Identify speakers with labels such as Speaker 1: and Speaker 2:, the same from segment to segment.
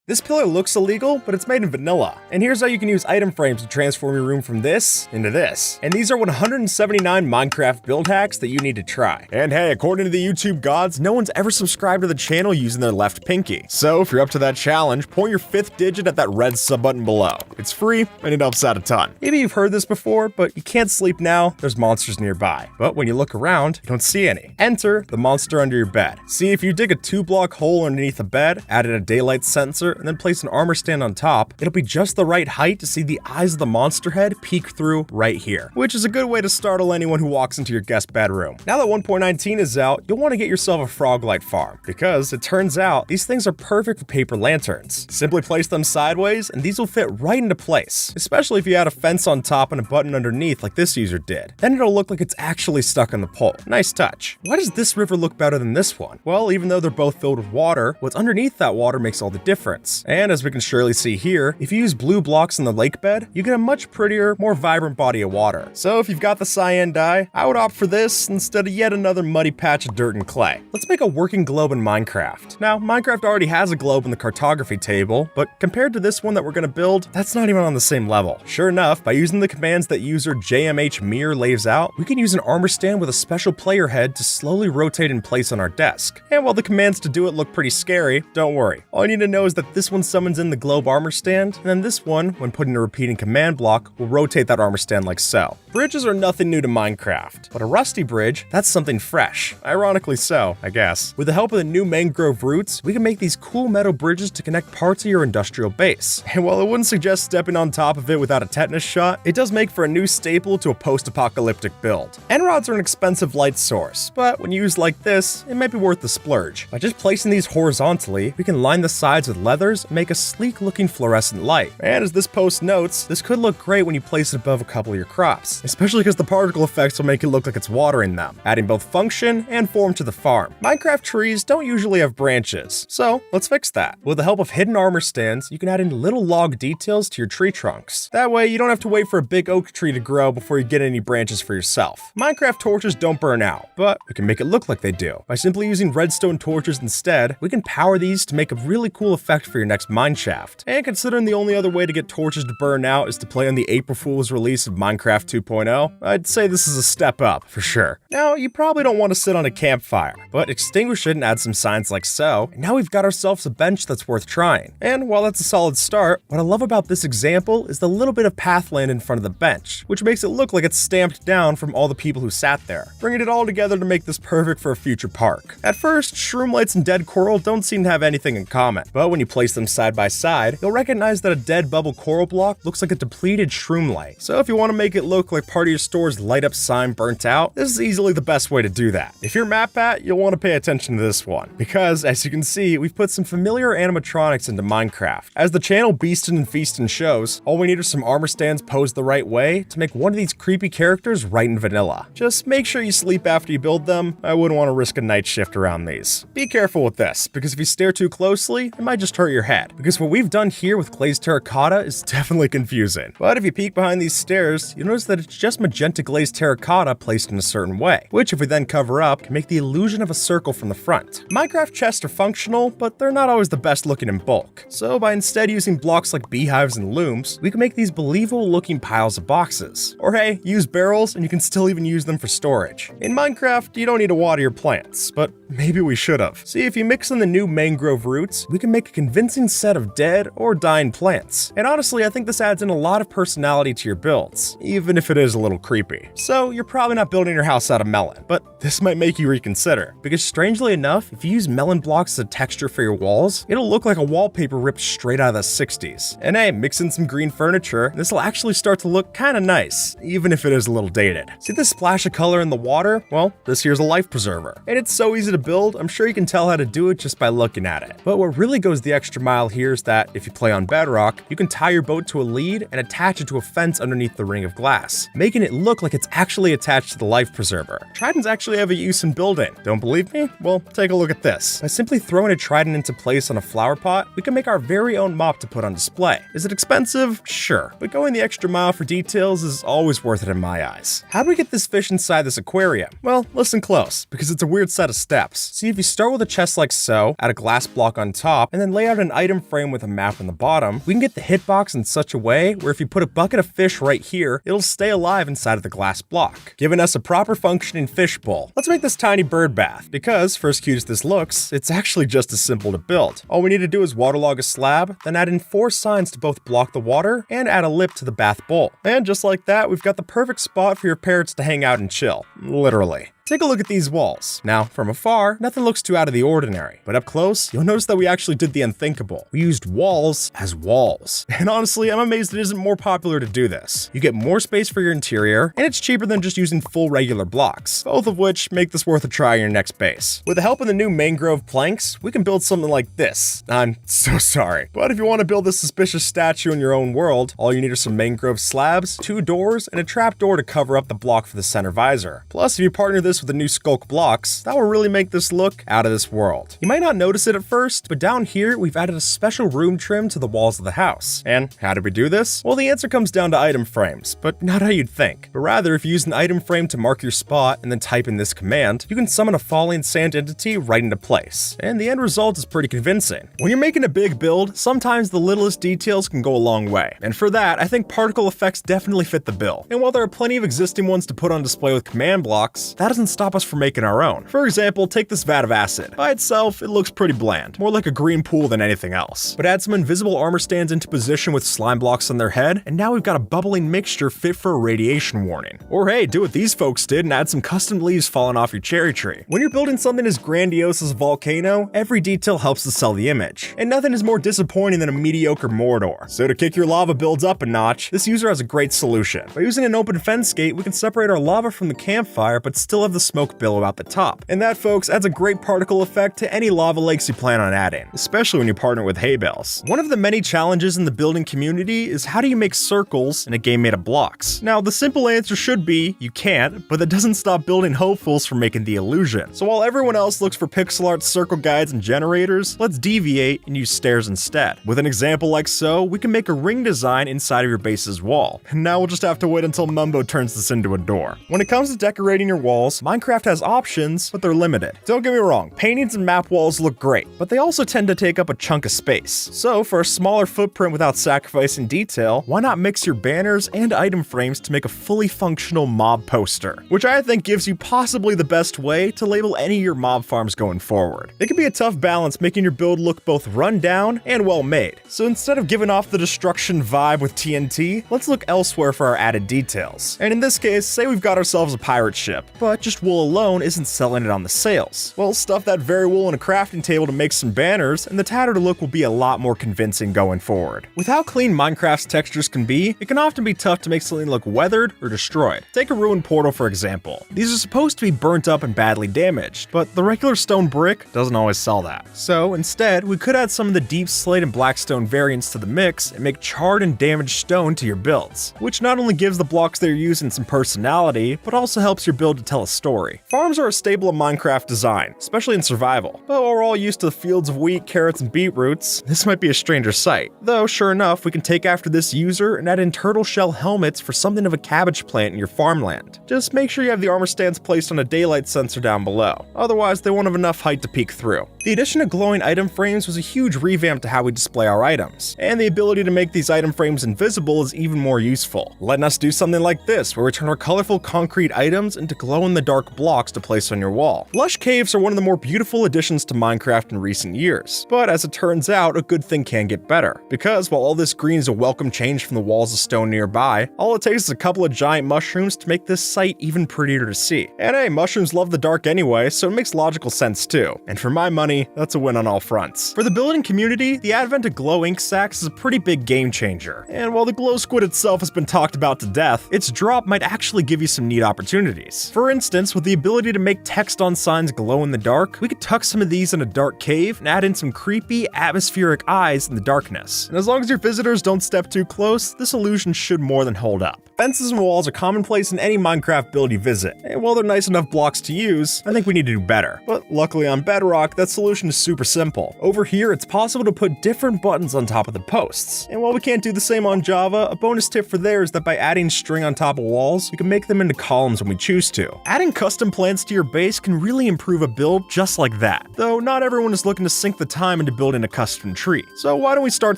Speaker 1: This pillar looks illegal, but it's made in vanilla. And here's how you can use item frames to transform your room from this into this. And these are 179 Minecraft build hacks that you need to try. And hey, according to the YouTube gods, no one's ever subscribed to the channel using their left pinky. So if you're up to that challenge, point your 5th digit at that red sub button below. It's free, and it helps out a ton. Maybe you've heard this before, but you can't sleep now, there's monsters nearby. But when you look around, you don't see any. Enter the monster under your bed. See, if you dig a 2-block hole underneath a bed, add in a daylight sensor, and then place an armor stand on top, it'll be just the right height to see the eyes of the monster head peek through right here, which is a good way to startle anyone who walks into your guest bedroom. Now that 1.19 is out, you'll want to get yourself a frog light farm, because it turns out these things are perfect for paper lanterns. Simply place them sideways, and these will fit right into place, especially if you add a fence on top and a button underneath like this user did. Then it'll look like it's actually stuck on the pole. Nice touch. Why does this river look better than this one? Well, even though they're both filled with water, what's underneath that water makes all the difference. And as we can surely see here, if you use blue blocks in the lake bed, you get a much prettier, more vibrant body of water. So if you've got the cyan dye, I would opt for this instead of yet another muddy patch of dirt and clay. Let's make a working globe in Minecraft. Now, Minecraft already has a globe in the cartography table, but compared to this one that we're gonna build, that's not even on the same level. Sure enough, by using the commands that user JMHMir lays out, we can use an armor stand with a special player head to slowly rotate in place on our desk. And while the commands to do it look pretty scary, don't worry. All you need to know is that this one summons in the globe armor stand, and then this one, when put in a repeating command block, will rotate that armor stand like so. Bridges are nothing new to Minecraft, but a rusty bridge, that's something fresh. Ironically so, I guess. With the help of the new mangrove roots, we can make these cool metal bridges to connect parts of your industrial base. And while I wouldn't suggest stepping on top of it without a tetanus shot, it does make for a new staple to a post-apocalyptic build. End rods are an expensive light source, but when used like this, it might be worth the splurge. By just placing these horizontally, we can line the sides with leathers and make a sleek-looking fluorescent light. And as this post notes, this could look great when you place it above a couple of your crops, especially because the particle effects will make it look like it's watering them, adding both function and form to the farm. Minecraft trees don't usually have branches, so let's fix that. With the help of hidden armor stands, you can add in little log details to your tree trunks. That way, you don't have to wait for a big oak tree to grow before you get any branches for yourself. Minecraft torches don't burn out, but we can make it look like they do. By simply using redstone torches instead, we can power these to make a really cool effect for your next mine shaft. And considering the only other way to get torches to burn out is to play on the April Fool's release of Minecraft 2.0, I'd say this is a step up, for sure. Now, you probably don't want to sit on a campfire, but extinguish it and add some signs like so, and now we've got ourselves a bench that's worth trying. And while that's a solid start, what I love about this example is the little bit of pathland in front of the bench, which makes it look like it's stamped down from all the people who sat there, bringing it all together to make this perfect for a future park. At first, shroom lights and dead coral don't seem to have anything in common, but when you place them side by side, you'll recognize that a dead bubble coral block looks like a depleted shroom light. So if you want to make it look like part of your store's light up sign burnt out, this is easily the best way to do that. If you're MatPat, you'll want to pay attention to this one, because as you can see, we've put some familiar animatronics into Minecraft. As the channel Beastin' and Feastin' shows, all we need are some armor stands posed the right way to make one of these creepy characters right in vanilla. Just make sure you sleep after you build them. I wouldn't want to risk a night shift around these. Be careful with this, because if you stare too closely, it might just hurt your head. Because what we've done here with glazed terracotta is definitely confusing. But if you peek behind these stairs, you'll notice that it's just magenta glazed terracotta placed in a certain way, which if we then cover up, can make the illusion of a circle from the front. Minecraft chests are functional, but they're not always the best looking in bulk. So by instead using blocks like beehives and looms, we can make these believable looking piles of boxes. Or hey, use barrels and you can still even use them for storage. In Minecraft, you don't need to water your plants, but maybe we should have. See, if you mix in the new mangrove roots, we can make a convincing set of dead or dying plants. And honestly, I think this adds in a lot of personality to your builds, even if it is a little creepy. So you're probably not building your house out of melon, but this might make you reconsider, because strangely enough, if you use melon blocks as a texture for your walls, it'll look like a wallpaper ripped straight out of the 60s. And hey, mix in some green furniture, this will actually start to look kinda nice, even if it is a little dated. See this splash of color in the water? Well, this here's a life preserver. And it's so easy to build, I'm sure you can tell how to do it just by looking at it. But what really goes the extra mile here is that if you play on bedrock, you can tie your boat to a lead and attach it to a fence underneath the ring of glass, making it look like it's actually attached to the life preserver. Tridents actually have a use in building. Don't believe me? Well, take a look at this. By simply throwing a trident into place on a flower pot, we can make our very own mop to put on display. Is it expensive? Sure. But going the extra mile for details is always worth it in my eyes. How do we get this fish inside this aquarium? Well, listen close, because it's a weird set of steps. See, if you start with a chest like so, add a glass block on top, and then lay out out an item frame with a map on the bottom, we can get the hitbox in such a way where if you put a bucket of fish right here, it'll stay alive inside of the glass block, giving us a proper functioning fish bowl. Let's make this tiny bird bath, because for as cute as this looks, it's actually just as simple to build. All we need to do is waterlog a slab, then add in 4 signs to both block the water and add a lip to the bath bowl. And just like that, we've got the perfect spot for your parrots to hang out and chill. Literally. Take a look at these walls. Now, from afar, nothing looks too out of the ordinary, but up close, you'll notice that we actually did the unthinkable. We used walls as walls. And honestly, I'm amazed it isn't more popular to do this. You get more space for your interior, and it's cheaper than just using full regular blocks, both of which make this worth a try in your next base. With the help of the new mangrove planks, we can build something like this. I'm so sorry. But if you want to build this suspicious statue in your own world, all you need are some mangrove slabs, 2 doors, and a trapdoor to cover up the block for the center visor. Plus, if you partner this with the new skulk blocks, that will really make this look out of this world. You might not notice it at first, but down here we've added a special room trim to the walls of the house. And how did we do this? Well, the answer comes down to item frames, but not how you'd think. But rather, if you use an item frame to mark your spot and then type in this command, you can summon a falling sand entity right into place. And the end result is pretty convincing. When you're making a big build, sometimes the littlest details can go a long way. And for that, I think particle effects definitely fit the bill. And while there are plenty of existing ones to put on display with command blocks, that doesn't stop us from making our own. For example, take this vat of acid. By itself, it looks pretty bland, more like a green pool than anything else. But add some invisible armor stands into position with slime blocks on their head, and now we've got a bubbling mixture fit for a radiation warning. Or hey, do what these folks did and add some custom leaves falling off your cherry tree. When you're building something as grandiose as a volcano, every detail helps to sell the image. And nothing is more disappointing than a mediocre Mordor. So to kick your lava builds up a notch, this user has a great solution. By using an open fence gate, we can separate our lava from the campfire, but still have the smoke billow out the top. And that, folks, adds a great particle effect to any lava lakes you plan on adding, especially when you partner with hay bales. One of the many challenges in the building community is how do you make circles in a game made of blocks? Now, the simple answer should be you can't, but that doesn't stop building hopefuls from making the illusion. So while everyone else looks for pixel art circle guides and generators, let's deviate and use stairs instead. With an example like so, we can make a ring design inside of your base's wall. And now we'll just have to wait until Mumbo turns this into a door. When it comes to decorating your walls, Minecraft has options, but they're limited. Don't get me wrong, paintings and map walls look great, but they also tend to take up a chunk of space. So for a smaller footprint without sacrificing detail, why not mix your banners and item frames to make a fully functional mob poster, which I think gives you possibly the best way to label any of your mob farms going forward. It can be a tough balance making your build look both run down and well made. So instead of giving off the destruction vibe with TNT, let's look elsewhere for our added details. And in this case, say we've got ourselves a pirate ship, but just wool alone isn't selling it on the sails. Well, stuff that very wool in a crafting table to make some banners, and the tattered look will be a lot more convincing going forward. With how clean Minecraft's textures can be, it can often be tough to make something look weathered or destroyed. Take a ruined portal for example. These are supposed to be burnt up and badly damaged, but the regular stone brick doesn't always sell that. So instead, we could add some of the deep slate and black stone variants to the mix and make charred and damaged stone to your builds, which not only gives the blocks they're using some personality, but also helps your build to tell a story. Farms are a staple of Minecraft design, especially in survival. But while we're all used to the fields of wheat, carrots, and beetroots, this might be a stranger sight. Though, sure enough, we can take after this user and add in turtle shell helmets for something of a cabbage plant in your farmland. Just make sure you have the armor stands placed on a daylight sensor down below, otherwise they won't have enough height to peek through. The addition of glowing item frames was a huge revamp to how we display our items, and the ability to make these item frames invisible is even more useful, letting us do something like this, where we turn our colorful concrete items into glow-in-the-dark blocks to place on your wall. Lush caves are one of the more beautiful additions to Minecraft in recent years, but as it turns out, a good thing can get better, because while all this green is a welcome change from the walls of stone nearby, all it takes is a couple of giant mushrooms to make this site even prettier to see. And hey, mushrooms love the dark anyway, so it makes logical sense too. And for my money, that's a win on all fronts. For the building community, the advent of glow ink sacks is a pretty big game changer. And while the glow squid itself has been talked about to death, its drop might actually give you some neat opportunities. For instance, with the ability to make text on signs glow in the dark, we could tuck some of these in a dark cave and add in some creepy, atmospheric eyes in the darkness. And as long as your visitors don't step too close, this illusion should more than hold up. Fences and walls are commonplace in any Minecraft build you visit, and while they're nice enough blocks to use, I think we need to do better. But luckily on Bedrock, that solution is super simple. Over here, it's possible to put different buttons on top of the posts. And while we can't do the same on Java, a bonus tip for there is that by adding string on top of walls, you can make them into columns when we choose to. Adding custom plants to your base can really improve a build just like that. Though not everyone is looking to sink the time into building a custom tree. So why don't we start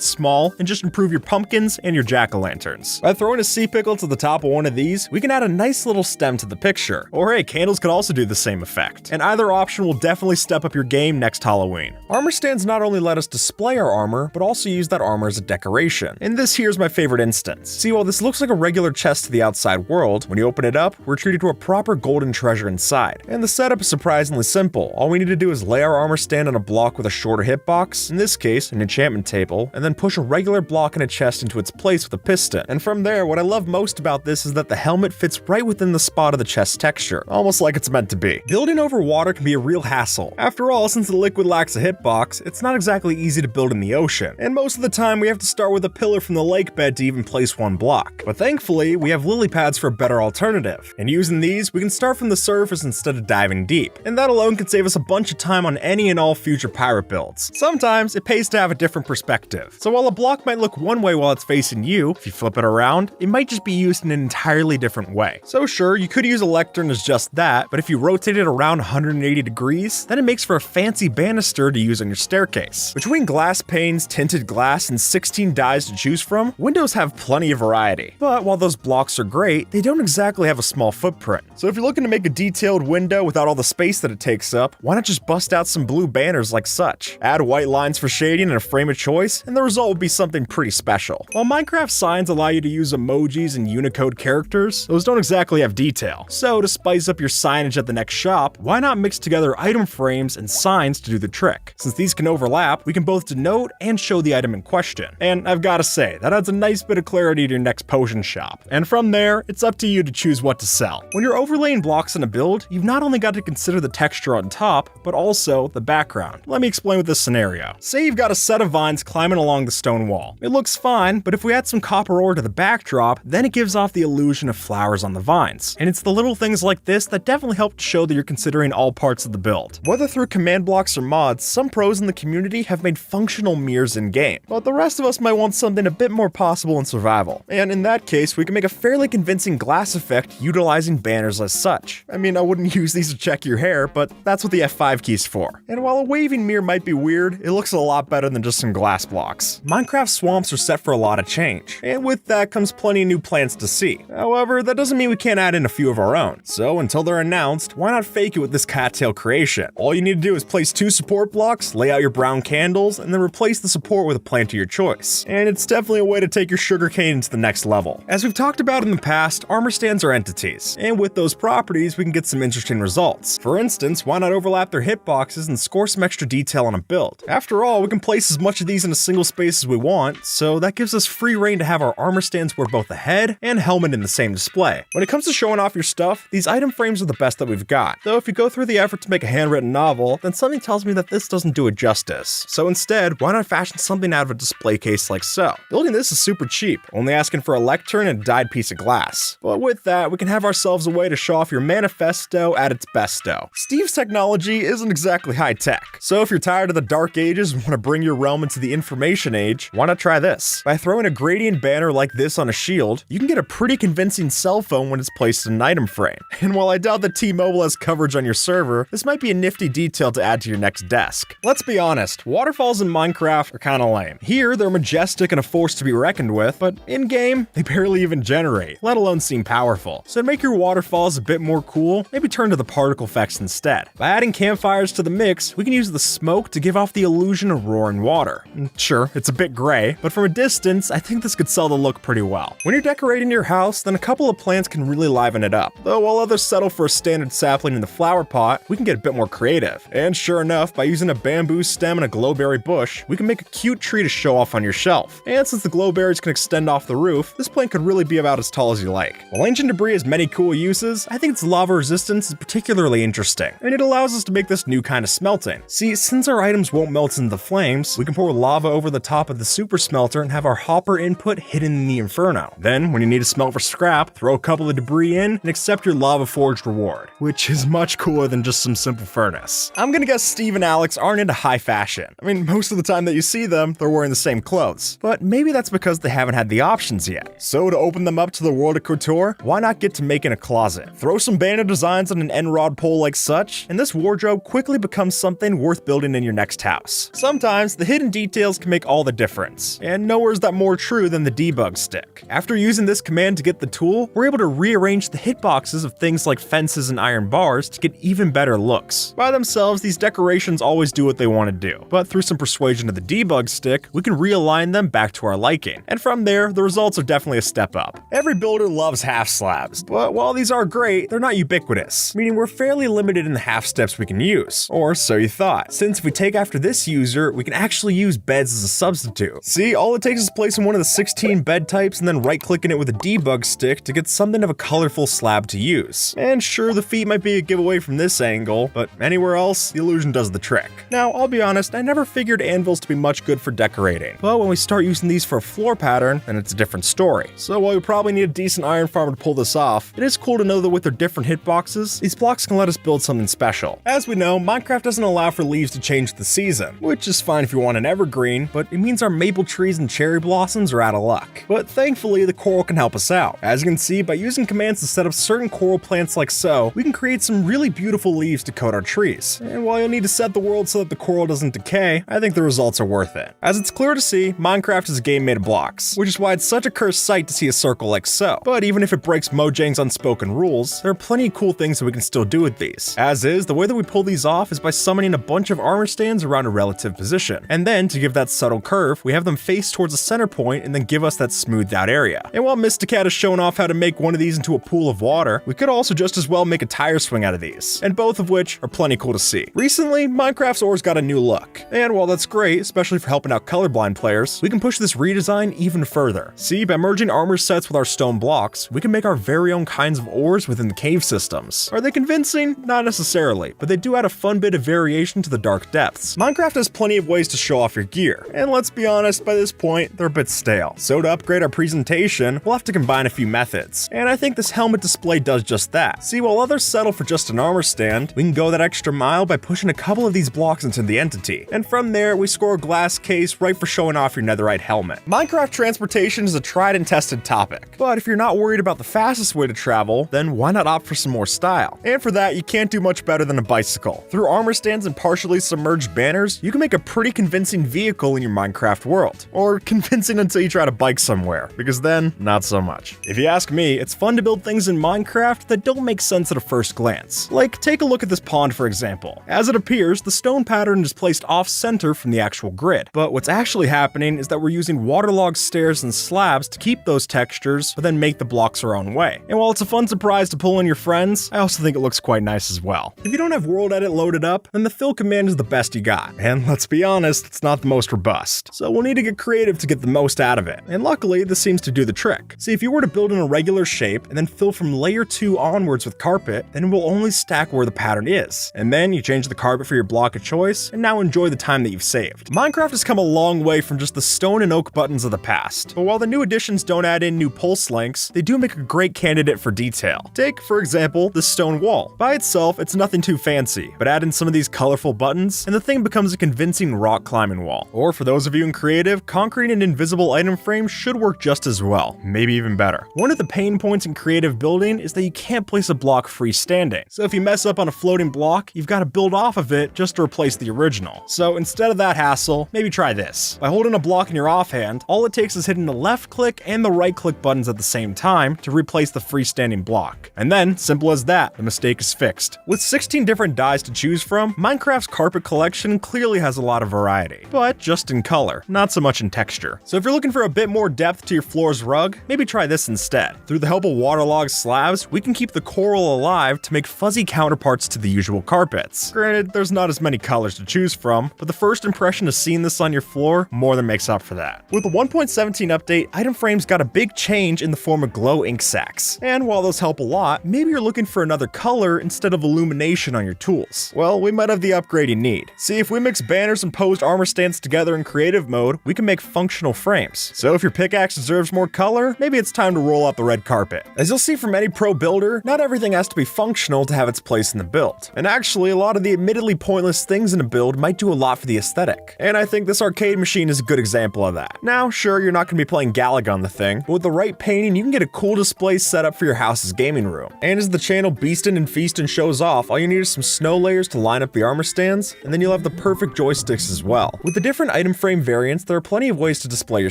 Speaker 1: small and just improve your pumpkins and your jack-o'-lanterns. By throwing a sea pickle to the top of one of these, we can add a nice little stem to the picture. Or hey, candles could also do the same effect. And either option will definitely step up your game next Halloween. Armor stands not only let us display our armor, but also use that armor as a decoration. And this here's my favorite instance. See, while this looks like a regular chest to the outside world, when you open it up, we're treated to a proper golden treasure inside. And the setup is surprisingly simple. All we need to do is lay our armor stand on a block with a shorter hitbox, in this case, an enchantment table, and then push a regular block in a chest into its place with a piston. And from there, what I love most about this is that the helmet fits right within the spot of the chest texture, almost like it's meant to be. Building over water can be a real hassle. After all, since the liquid lacks a hitbox, it's not exactly easy to build in the ocean, and most of the time we have to start with a pillar from the lake bed to even place one block. But thankfully, we have lily pads for a better alternative, and using these, we can start from the surface instead of diving deep, and that alone can save us a bunch of time on any and all future pirate builds. Sometimes it pays to have a different perspective, so while a block might look one way while it's facing you, if you flip it around, it might just be used in an entirely different way. So sure, you could use a lectern as just that, but if you rotate it around 180 degrees, then it makes for a fancy banister to use on your staircase. Between glass panes, tinted glass, and 16 dyes to choose from, windows have plenty of variety. But while those blocks are great, they don't exactly have a small footprint. So if you're looking to make a detailed window without all the space that it takes up, why not just bust out some blue banners like such? Add white lines for shading and a frame of choice, and the result will be something pretty special. While Minecraft signs allow you to use emojis and Unicode characters, those don't exactly have detail. So to spice up your signage at the next shop, why not mix together item frames and signs to do the trick? Since these can overlap, we can both denote and show the item in question. And I've gotta say, that adds a nice bit of clarity to your next potion shop. And from there, it's up to you to choose what to sell. When you're overlaying blocks in a build, you've not only got to consider the texture on top, but also the background. Let me explain with this scenario. Say you've got a set of vines climbing along the stone wall. It looks fine, but if we add some copper ore to the backdrop, then it gives off the illusion of flowers on the vines. And it's the little things like this that definitely help to show that you're considering all parts of the build. Whether through command blocks or mods, some pros in the community have made functional mirrors in-game, but the rest of us might want something a bit more possible in survival. And in that case, we can make a fairly convincing glass effect utilizing banners as such. I mean, I wouldn't use these to check your hair, but that's what the F5 key's for. And while a waving mirror might be weird, it looks a lot better than just some glass blocks. Minecraft swamps are set for a lot of change, and with that comes plenty of new plants to see. However, that doesn't mean we can't add in a few of our own. So until they're announced, why not fake it with this cattail creation? All you need to do is place 2 support blocks, lay out your brown candles, and then replace the support with a plant of your choice. And it's definitely a way to take your sugarcane to the next level. As we've talked about in the past, armor stands are entities, and with those properties, we can get some interesting results. For instance, why not overlap their hitboxes and score some extra detail on a build? After all, we can place as much of these in a single space as we want, so that gives us free reign to have our armor stands wear both the head and helmet in the same display. When it comes to showing off your stuff, these item frames are the best that we've got. Though if you go through the effort to make a handwritten novel, then something tells me that this doesn't do it justice. So instead, why not fashion something out of a display case like so? Building this is super cheap, only asking for a lectern and a dyed piece of glass. But with that, we can have ourselves a way to show off your manifesto at its besto. Steve's technology isn't exactly high-tech, so if you're tired of the dark ages and want to bring your realm into the information age, why not try this? By throwing a gradient banner like this on a shield, you can get a pretty convincing cell phone when it's placed in an item frame. And while I doubt that T-Mobile has coverage on your server, this might be a nifty detail to add to your next desk. Let's be honest, waterfalls in Minecraft are kinda lame. Here, they're majestic and a force to be reckoned with, but in-game, they barely even generate, let alone seem powerful. So to make your waterfalls a bit more cool, maybe turn to the particle effects instead. By adding campfires to the mix, we can use the smoke to give off the illusion of roaring water. Sure, it's a bit gray, but from a distance, I think this could sell the look pretty well. When you're decorating your house, then a couple of plants can really liven it up. Though while others settle for a standard sapling in the flower pot, we can get a bit more creative. And sure enough, by using a bamboo stem and a glowberry bush, we can make a cute tree to show off on your shelf. And since the glowberries can extend off the roof, this plant could really be about as tall as you like. While ancient debris has many cool uses, I think its lava resistance is particularly interesting, and it allows us to make this new kind of smelting. See, since our items won't melt into the flames, we can pour lava over the top of the super smelter and have our hopper input hidden in the inferno. Then, when you need to smelt for scrap, throw a couple of debris in, and accept your lava forged reward, which is much cooler than just some simple furnace. I'm gonna guess Steve and Alex aren't into high fashion. I mean, most of the time that you see them, they're wearing the same clothes, but maybe that's because they haven't had the options yet. So to open them up to the world of couture, why not get to making a closet? Throw some banner designs on an end rod pole like such, and this wardrobe quickly becomes something worth building in your next house. Sometimes the hidden details can make all the difference, and nowhere is that more true than the debug stick. After using this command to get the tool, we're able to rearrange the hitboxes of things like fences and iron bars to get even better looks. By themselves, these decorations always do what they want to do, but through some persuasion of the debug stick, we can realign them back to our liking. And from there, the results are definitely a step up. Every builder loves half slabs, but while these are great, they're not ubiquitous, meaning we're fairly limited in the half steps we can use. Or so you thought, since if we take after this user, we can actually use beds as a substitute. See, all it takes is placing one of the 16 bed types and then right-clicking it with a debug stick to get something of a colorful slab to use. And sure, the feet might be a giveaway from this angle, but anywhere else, the illusion does the trick. Now, I'll be honest, I never figured anvils to be much good for decorating, but when we start using these for a floor pattern, then it's a different story. So while we probably need a decent iron farmer to pull this off, it is cool to know that with their different hitboxes, these blocks can let us build something special. As we know, Minecraft doesn't allow for leaves to change the season, which is fine if you want an evergreen, but it means our maple trees and cherry blossoms are out of luck. But thankfully, the coral can help us out. As you can see, by using commands to set up certain coral plants like so, we can create some really beautiful leaves to coat our trees. And while you'll need to set the world so that the coral doesn't decay, I think the results are worth it. As it's clear to see, Minecraft is a game made of blocks, which is why it's such a cursed sight to see a circle like so. But even if it breaks Mojang's unspoken rules, there are plenty of cool things that we can still do with these. As is, the way that we pull these off is by summoning a bunch of armor stands around a relative position. And then, to give that subtle curve, we have them face towards a center point and then give us that smoothed out area. And while Mysticat has shown off how to make one of these into a pool of water, we could also just as well make a tire swing out of these, and both of which are plenty cool to see. Recently, Minecraft's ores got a new look, and while that's great, especially for helping out colorblind players, we can push this redesign even further. See, by merging armor sets with our stone blocks, we can make our very own kinds of ores within the cave systems. Are they convincing? Not necessarily, but they do add a fun bit of variation to the dark depths. Minecraft has plenty of ways to show off your gear, and let's be honest, by this point, they're a bit stale. So to upgrade our presentation, we'll have to combine a few methods, and I think this helmet display does just that. See, while others settle for just an armor stand, we can go that extra mile by pushing a couple of these blocks into the entity, and from there, we score a glass case right for showing off your netherite helmet. Minecraft transportation is a tried and tested topic, but if you're not worried about the fastest way to travel, then why not opt for some more style? And for that, you can't do much better than a bicycle. Through armor stands and partially submerged banners, you can make a pretty convincing vehicle in your Minecraft world. Or convincing until you try to bike somewhere, because then, not so much. If you ask me, it's fun to build things in Minecraft that don't make sense at a first glance. Like, take a look at this pond for example. As it appears, the stone pattern is placed off-center from the actual grid. But what's actually happening is that we're using waterlogged stairs and slabs to keep those textures, but then make the blocks our own way. And while it's a fun surprise to pull in your friends, I also think it looks quite nice as well. If you don't have World Edit loaded up, then the fill command is the best you got. And let's be honest, it's not the most robust. So we'll need to get creative to get the most out of it. And luckily, this seems to do the trick. See, if you were to build in a regular shape and then fill from layer 2 onwards with carpet, then it will only stack where the pattern is. And then you change the carpet for your block of choice, and now enjoy the time that you've saved. Minecraft has come a long way from just the stone and oak buttons of the past. But while the new additions don't add in new pulse lengths, they do make a great candidate for detail. Take, for example, this stone wall. By itself, it's nothing too fancy, but add in some of these colorful buttons, and the thing becomes a convincing rock climbing wall. Or for those of you in creative, concreting an invisible item frame should work just as well, maybe even better. One of the pain points in creative building is that you can't place a block freestanding. So if you mess up on a floating block, you've got to build off of it just to replace the original. So instead of that hassle, maybe try this. By holding a block in your offhand, all it takes is hitting the left click and the right click buttons at the same time to replace the freestanding block. And then, simple as that, the mistake is fixed. With 16 different dyes to choose from, Minecraft's carpet collection clearly has a lot of variety, but just in color, not so much in texture. So if you're looking for a bit more depth to your floor's rug, maybe try this instead. Through the help of waterlogged slabs, we can keep the coral alive to make fuzzy counterparts to the usual carpets. Granted, there's not as many colors to choose from, but the first impression of seeing this on your floor more than makes up for that. With the 1.17 update, item frames got a big change in the form of glow ink sacs. And while those help a lot, maybe you're looking for another color instead of illumination on your tools. Well, we might have the upgrade you need. See, if we mix banners and posed armor stands together in creative mode, we can make functional frames. So if your pickaxe deserves more color, maybe it's time to roll out the red carpet. As you'll see from any pro builder, not everything has to be functional to have its place in the build. And actually, a lot of the admittedly pointless things in a build might do a lot for the aesthetic. And I think this arcade machine is a good example of that. Now, sure, you're not going to be playing Galaga on the thing, but with the right painting, you can get a cool display set up for your house's gaming room. And as the channel Beastin' and Feastin' shows off, all you need is some snow layers to line up the armor stands, and then you'll have the perfect joysticks as well. With the different item frame variants, there are plenty of ways to display your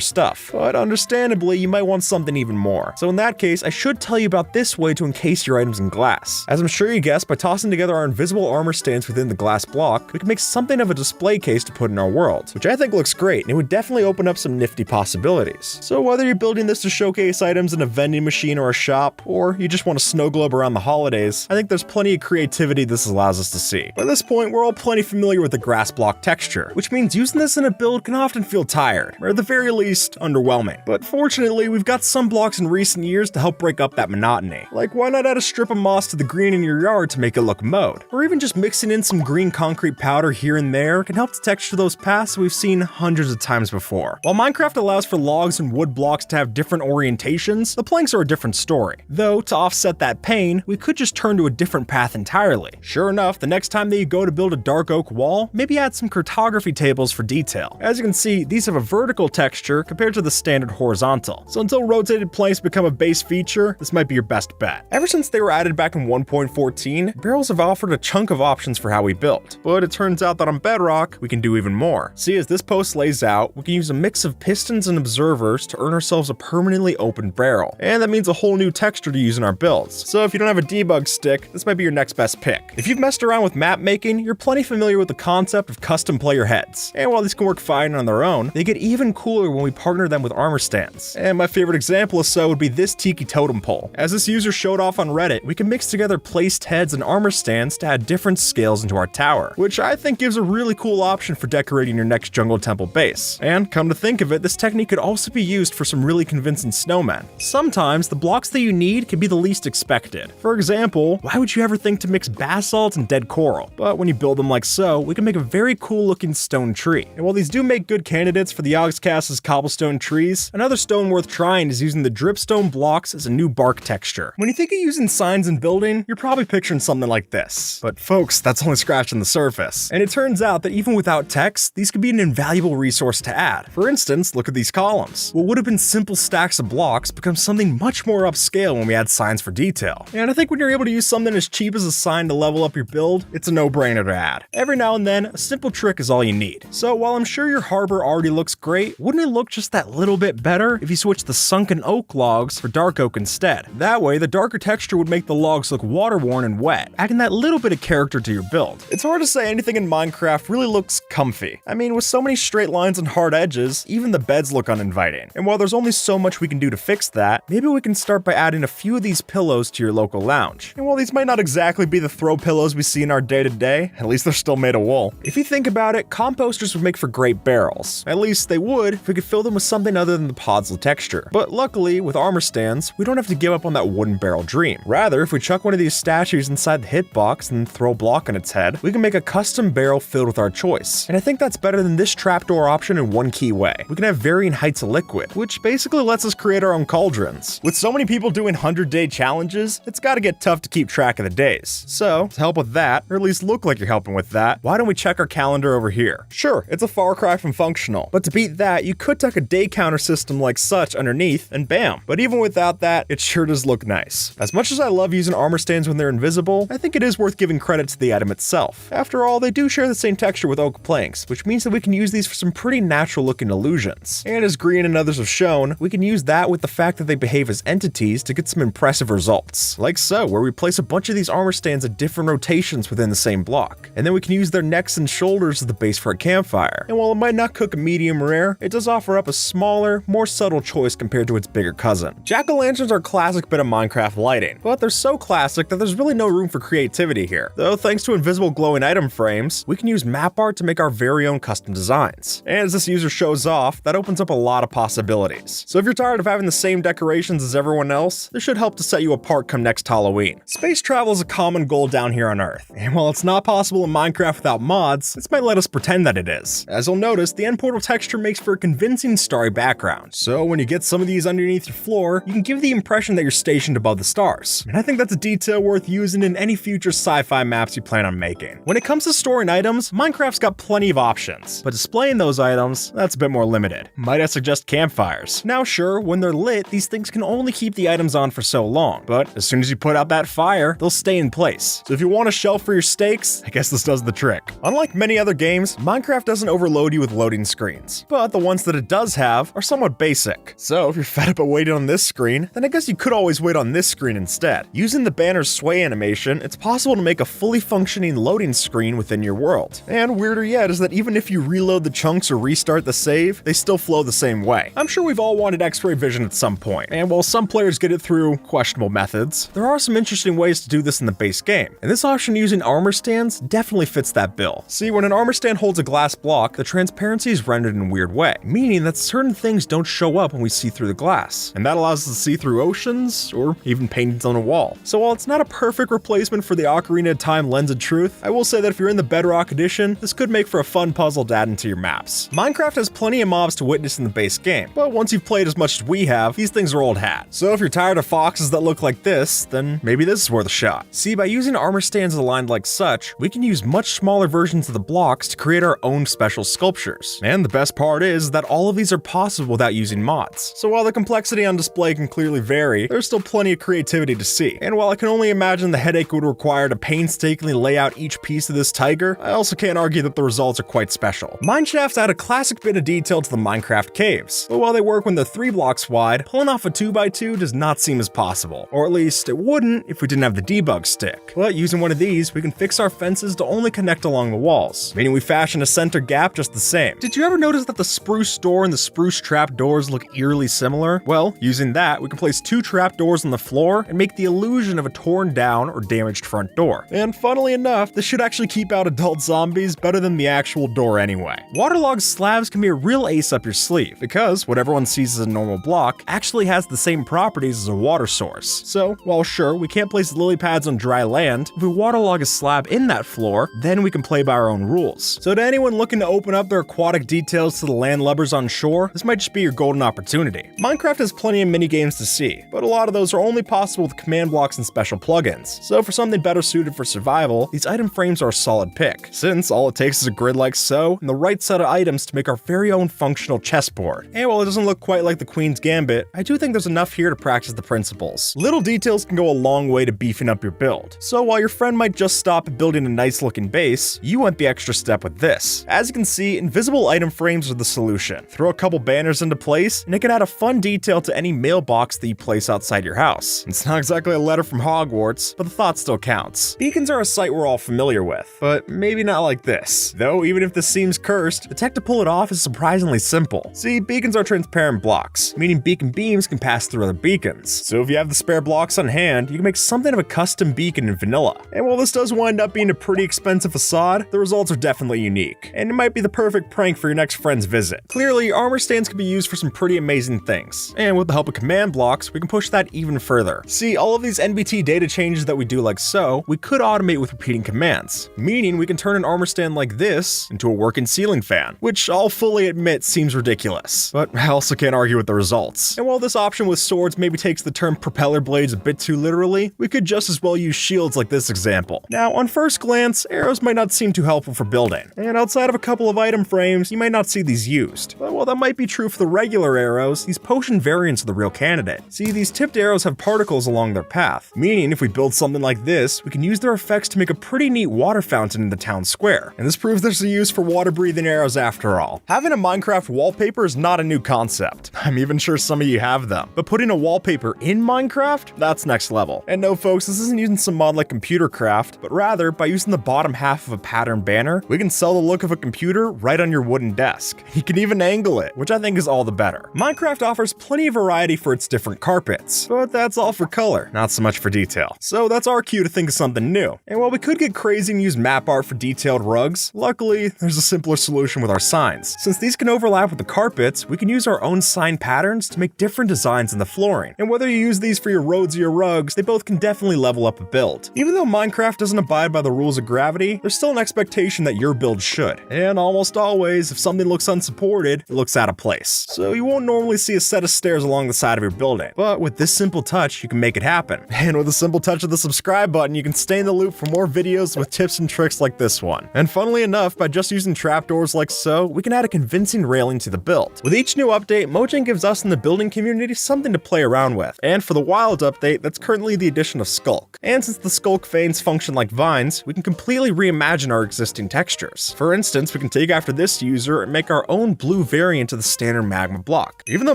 Speaker 1: stuff, but understandably, you might want something even more. So in that case, I should tell you about this way to encase your items in glass. As I'm sure you guessed, by tossing together our invisible armor stands within the glass block, we can make something of a display case to put in our world, which I think looks great, and it would definitely open up some nifty possibilities. So whether you're building this to showcase items in a vending machine or a shop, or you just want a snow globe around the holidays, I think there's plenty of creativity this allows us to see. By this point, we're all plenty familiar with the grass block texture, which means using this in a build can often feel tired, or at the very least, underwhelming. But fortunately, we've got some blocks in recent years to help break up that monotony. Like, why not add a strip of moss to the green in your yard to make it look mowed? Or even just mixing in some green concrete powder here and there can help to texture those paths we've seen hundreds of times before. While Minecraft allows for logs and wood blocks to have different orientations, the planks are a different story. Though, to offset that pain, we could just turn to a different path entirely. Sure enough, the next time that you go to build a dark oak wall, maybe add some cartography tables for detail. As you can see, these have a vertical texture compared to the standard horizontal. So until rotated planks become a base feature, this might be your best bet. Ever since they were added back in 1.14, barrels have offered a chunk of options for how we build. But it turns out that on Bedrock, we can do even more. See, as this post lays out, we can use a mix of pistons and observers to earn ourselves a permanently open barrel. And that means a whole new texture to use in our builds. So if you don't have a debug stick, this might be your next best pick. If you've messed around with map making, you're plenty familiar with the concept of custom player heads. And while these can work fine on their own, they get even cooler when we partner them with armor stands. And my favorite example of so would be this tiki totem pole. As this user showed off on Reddit, we can mix together placed heads and armor stands to add different scales into our tower, which I think gives a really cool option for decorating your next jungle temple base. And come to think of it, this technique could also be used for some really convincing snowmen. Sometimes the blocks that you need can be the least expected. For example, why would you ever think to mix basalt and dead coral? But when you build them like so, we can make a very cool looking stone tree. And while these do make good candidates for the Yogscast's cobblestone trees, another stone worth trying is using the dripstone blocks as a new bark texture. When you think of using signs in building, you're probably picturing something like this. But folks, that's only scratching the surface. And it turns out that even without text, these could be an invaluable resource to add. For instance, look at these columns. What would have been simple stacks of blocks becomes something much more upscale when we add signs for detail. And I think when you're able to use something as cheap as a sign to level up your build, it's a no-brainer to add. Every now and then, a simple trick is all you need. So while I'm sure your harbor already looks great, wouldn't it look just that little bit better if you switched the sunken oak logs for dark oak instead? That way, the darker texture would make the logs look water-worn and wet, adding that little bit of character to your build. It's hard to say anything in Minecraft really looks comfy. I mean, with so many straight lines and hard edges, even the beds look uninviting. And while there's only so much we can do to fix that, maybe we can start by adding a few of these pillows to your local lounge. And while these might not exactly be the throw pillows we see in our day-to-day, at least they're still made of wool. If you think about it, composters would make for great barrels. At least they would if we could fill them with something other than the pod's texture. But luckily, with armor stands, we don't have to give up on that wooden barrel dream. Rather, if we chuck one of these statues inside the hitbox and throw a block on its head, we can make a custom barrel filled with our choice. And I think that's better than this trapdoor option in one key way. We can have varying heights of liquid, which basically lets us create our own cauldrons. With so many people doing 100-day challenges, it's gotta get tough to keep track of the days. So, to help with that, or at least look like you're helping with that, why don't we check our calendar over here? Sure, it's a far cry from functional, but to beat that, you could tuck a day counter system like such underneath, and bam. But even without that, it sure does look nice. As much as I love using armor stands when they're invisible, I think it is worth giving credit to the item itself. After all, they do share the same texture with oak planks, which means that we can use these for some pretty natural looking illusions. And as Green and others have shown, we can use that with the fact that they behave as entities to get some impressive results. Like so, where we place a bunch of these armor stands at different rotations within the same block. And then we can use their necks and shoulders as the base for a campfire. And while it might not cook a medium rare, it does offer up a smaller, more subtle choice compared to its bigger cousin. Jack-o'-lanterns are a classic bit of Minecraft lighting, but they're so classic that there's really no room for creativity here. Though thanks to invisible glowing item frames, we can use map art to make our very own custom designs. And as this user shows off, that opens up a lot of possibilities. So if you're tired of having the same decorations as everyone else, this should help to set you apart come next Halloween. Space travel is a common goal down here on Earth, and while it's not possible in Minecraft without mods, this might let us pretend that it is. As you'll notice, the end portal texture makes for a convincing starry background. So when you get some of these these underneath your floor, you can give the impression that you're stationed above the stars. And I think that's a detail worth using in any future sci-fi maps you plan on making. When it comes to storing items, Minecraft's got plenty of options, but displaying those items, that's a bit more limited. Might I suggest campfires? Now sure, when they're lit, these things can only keep the items on for so long, but as soon as you put out that fire, they'll stay in place. So if you want a shelf for your steaks, I guess this does the trick. Unlike many other games, Minecraft doesn't overload you with loading screens, but the ones that it does have are somewhat basic. So if you're fed up at waiting on this screen, then I guess you could always wait on this screen instead. Using the banner's sway animation, it's possible to make a fully functioning loading screen within your world. And weirder yet is that even if you reload the chunks or restart the save, they still flow the same way. I'm sure we've all wanted X-ray vision at some point, and while some players get it through questionable methods, there are some interesting ways to do this in the base game, and this option using armor stands definitely fits that bill. See, when an armor stand holds a glass block, the transparency is rendered in a weird way, meaning that certain things don't show up when we see through the glass, and that allows us to see through oceans, or even paintings on a wall. So while it's not a perfect replacement for the Ocarina of Time Lens of Truth, I will say that if you're in the Bedrock edition, this could make for a fun puzzle to add into your maps. Minecraft has plenty of mobs to witness in the base game, but once you've played as much as we have, these things are old hat. So if you're tired of foxes that look like this, then maybe this is worth a shot. See, by using armor stands aligned like such, we can use much smaller versions of the blocks to create our own special sculptures. And the best part is that all of these are possible without using mods. So while the complexity on display can clearly vary, there's still plenty of creativity to see. And while I can only imagine the headache it would require to painstakingly lay out each piece of this tiger, I also can't argue that the results are quite special. Mineshafts add a classic bit of detail to the Minecraft caves, but while they work when they're 3 blocks wide, pulling off a 2x2 does not seem as possible. Or at least it wouldn't if we didn't have the debug stick. But using one of these, we can fix our fences to only connect along the walls, meaning we fashion a center gap just the same. Did you ever notice that the spruce door and the spruce trap doors look eerily similar? Well, using that, we can place 2 trap doors on the floor and make the illusion of a torn down or damaged front door. And funnily enough, this should actually keep out adult zombies better than the actual door anyway. Waterlogged slabs can be a real ace up your sleeve, because what everyone sees as a normal block actually has the same properties as a water source. So, while sure, we can't place lily pads on dry land, if we waterlog a slab in that floor, then we can play by our own rules. So to anyone looking to open up their aquatic details to the landlubbers on shore, this might just be your golden opportunity. Minecraft has plenty of mini-games to see, but a lot of those are only possible with command blocks and special plugins. So for something better suited for survival, these item frames are a solid pick, since all it takes is a grid like so, and the right set of items to make our very own functional chessboard. And while it doesn't look quite like the Queen's Gambit, I do think there's enough here to practice the principles. Little details can go a long way to beefing up your build. So while your friend might just stop at building a nice looking base, you went the extra step with this. As you can see, invisible item frames are the solution. Throw a couple banners into place, and it can add a fun detail to any mailbox that you place outside your house. It's not exactly a letter from Hogwarts, but the thought still counts. Beacons are a sight we're all familiar with, but maybe not like this. Though, even if this seems cursed, the tech to pull it off is surprisingly simple. See, beacons are transparent blocks, meaning beacon beams can pass through other beacons. So if you have the spare blocks on hand, you can make something of a custom beacon in vanilla. And while this does wind up being a pretty expensive facade, the results are definitely unique, and it might be the perfect prank for your next friend's visit. Clearly, armor stands can be used for some pretty amazing things, and with the help of command blocks, we can push that even further. See, all of these NBT data changes that we do like so, we could automate with repeating commands, meaning we can turn an armor stand like this into a working ceiling fan, which I'll fully admit seems ridiculous, but I also can't argue with the results. And while this option with swords maybe takes the term propeller blades a bit too literally, we could just as well use shields like this example. Now, on first glance, arrows might not seem too helpful for building, and outside of a couple of item frames, you might not see these used. But while that might be true for the regular arrows, these potion variants are the real candidate. See, these tipped arrows have particles along their path, meaning if we build something like this, we can use their effects to make a pretty neat water fountain in the town square. And this proves there's a use for water-breathing arrows after all. Having a Minecraft wallpaper is not a new concept. I'm even sure some of you have them. But putting a wallpaper in Minecraft? That's next level. And no folks, this isn't using some mod like Computer Craft, but rather by using the bottom half of a pattern banner, we can sell the look of a computer right on your wooden desk. You can even angle it, which I think is all the better. Minecraft offers plenty of variety for its different carpets, but that's all for color, not so much for detail. So that's our cue to think of something new. And while we could get crazy and use map art for detailed rugs, luckily there's a simpler solution with our signs. Since these can overlap with the carpets, we can use our own sign patterns to make different designs in the flooring. And whether you use these for your roads or your rugs, they both can definitely level up a build. Even though Minecraft doesn't abide by the rules of gravity, there's still an expectation that your build should. And almost always, if something looks unsupported, it looks out of place. So you won't normally see a set of stairs along the side of your building. But with this simple touch, you can make it happen. And with a simple touch of the subscribe button, you can stay in the loop for more videos with tips and tricks like this one. And funnily enough, by just using trapdoors like so, we can add a convincing railing to the build. With each new update, Mojang gives us in the building community something to play around with. And for the wild update, that's currently the addition of Skulk. And since the Skulk veins function like vines, we can completely reimagine our existing textures. For instance, we can take after this user and make our own blue variant of the standard magma block. Even though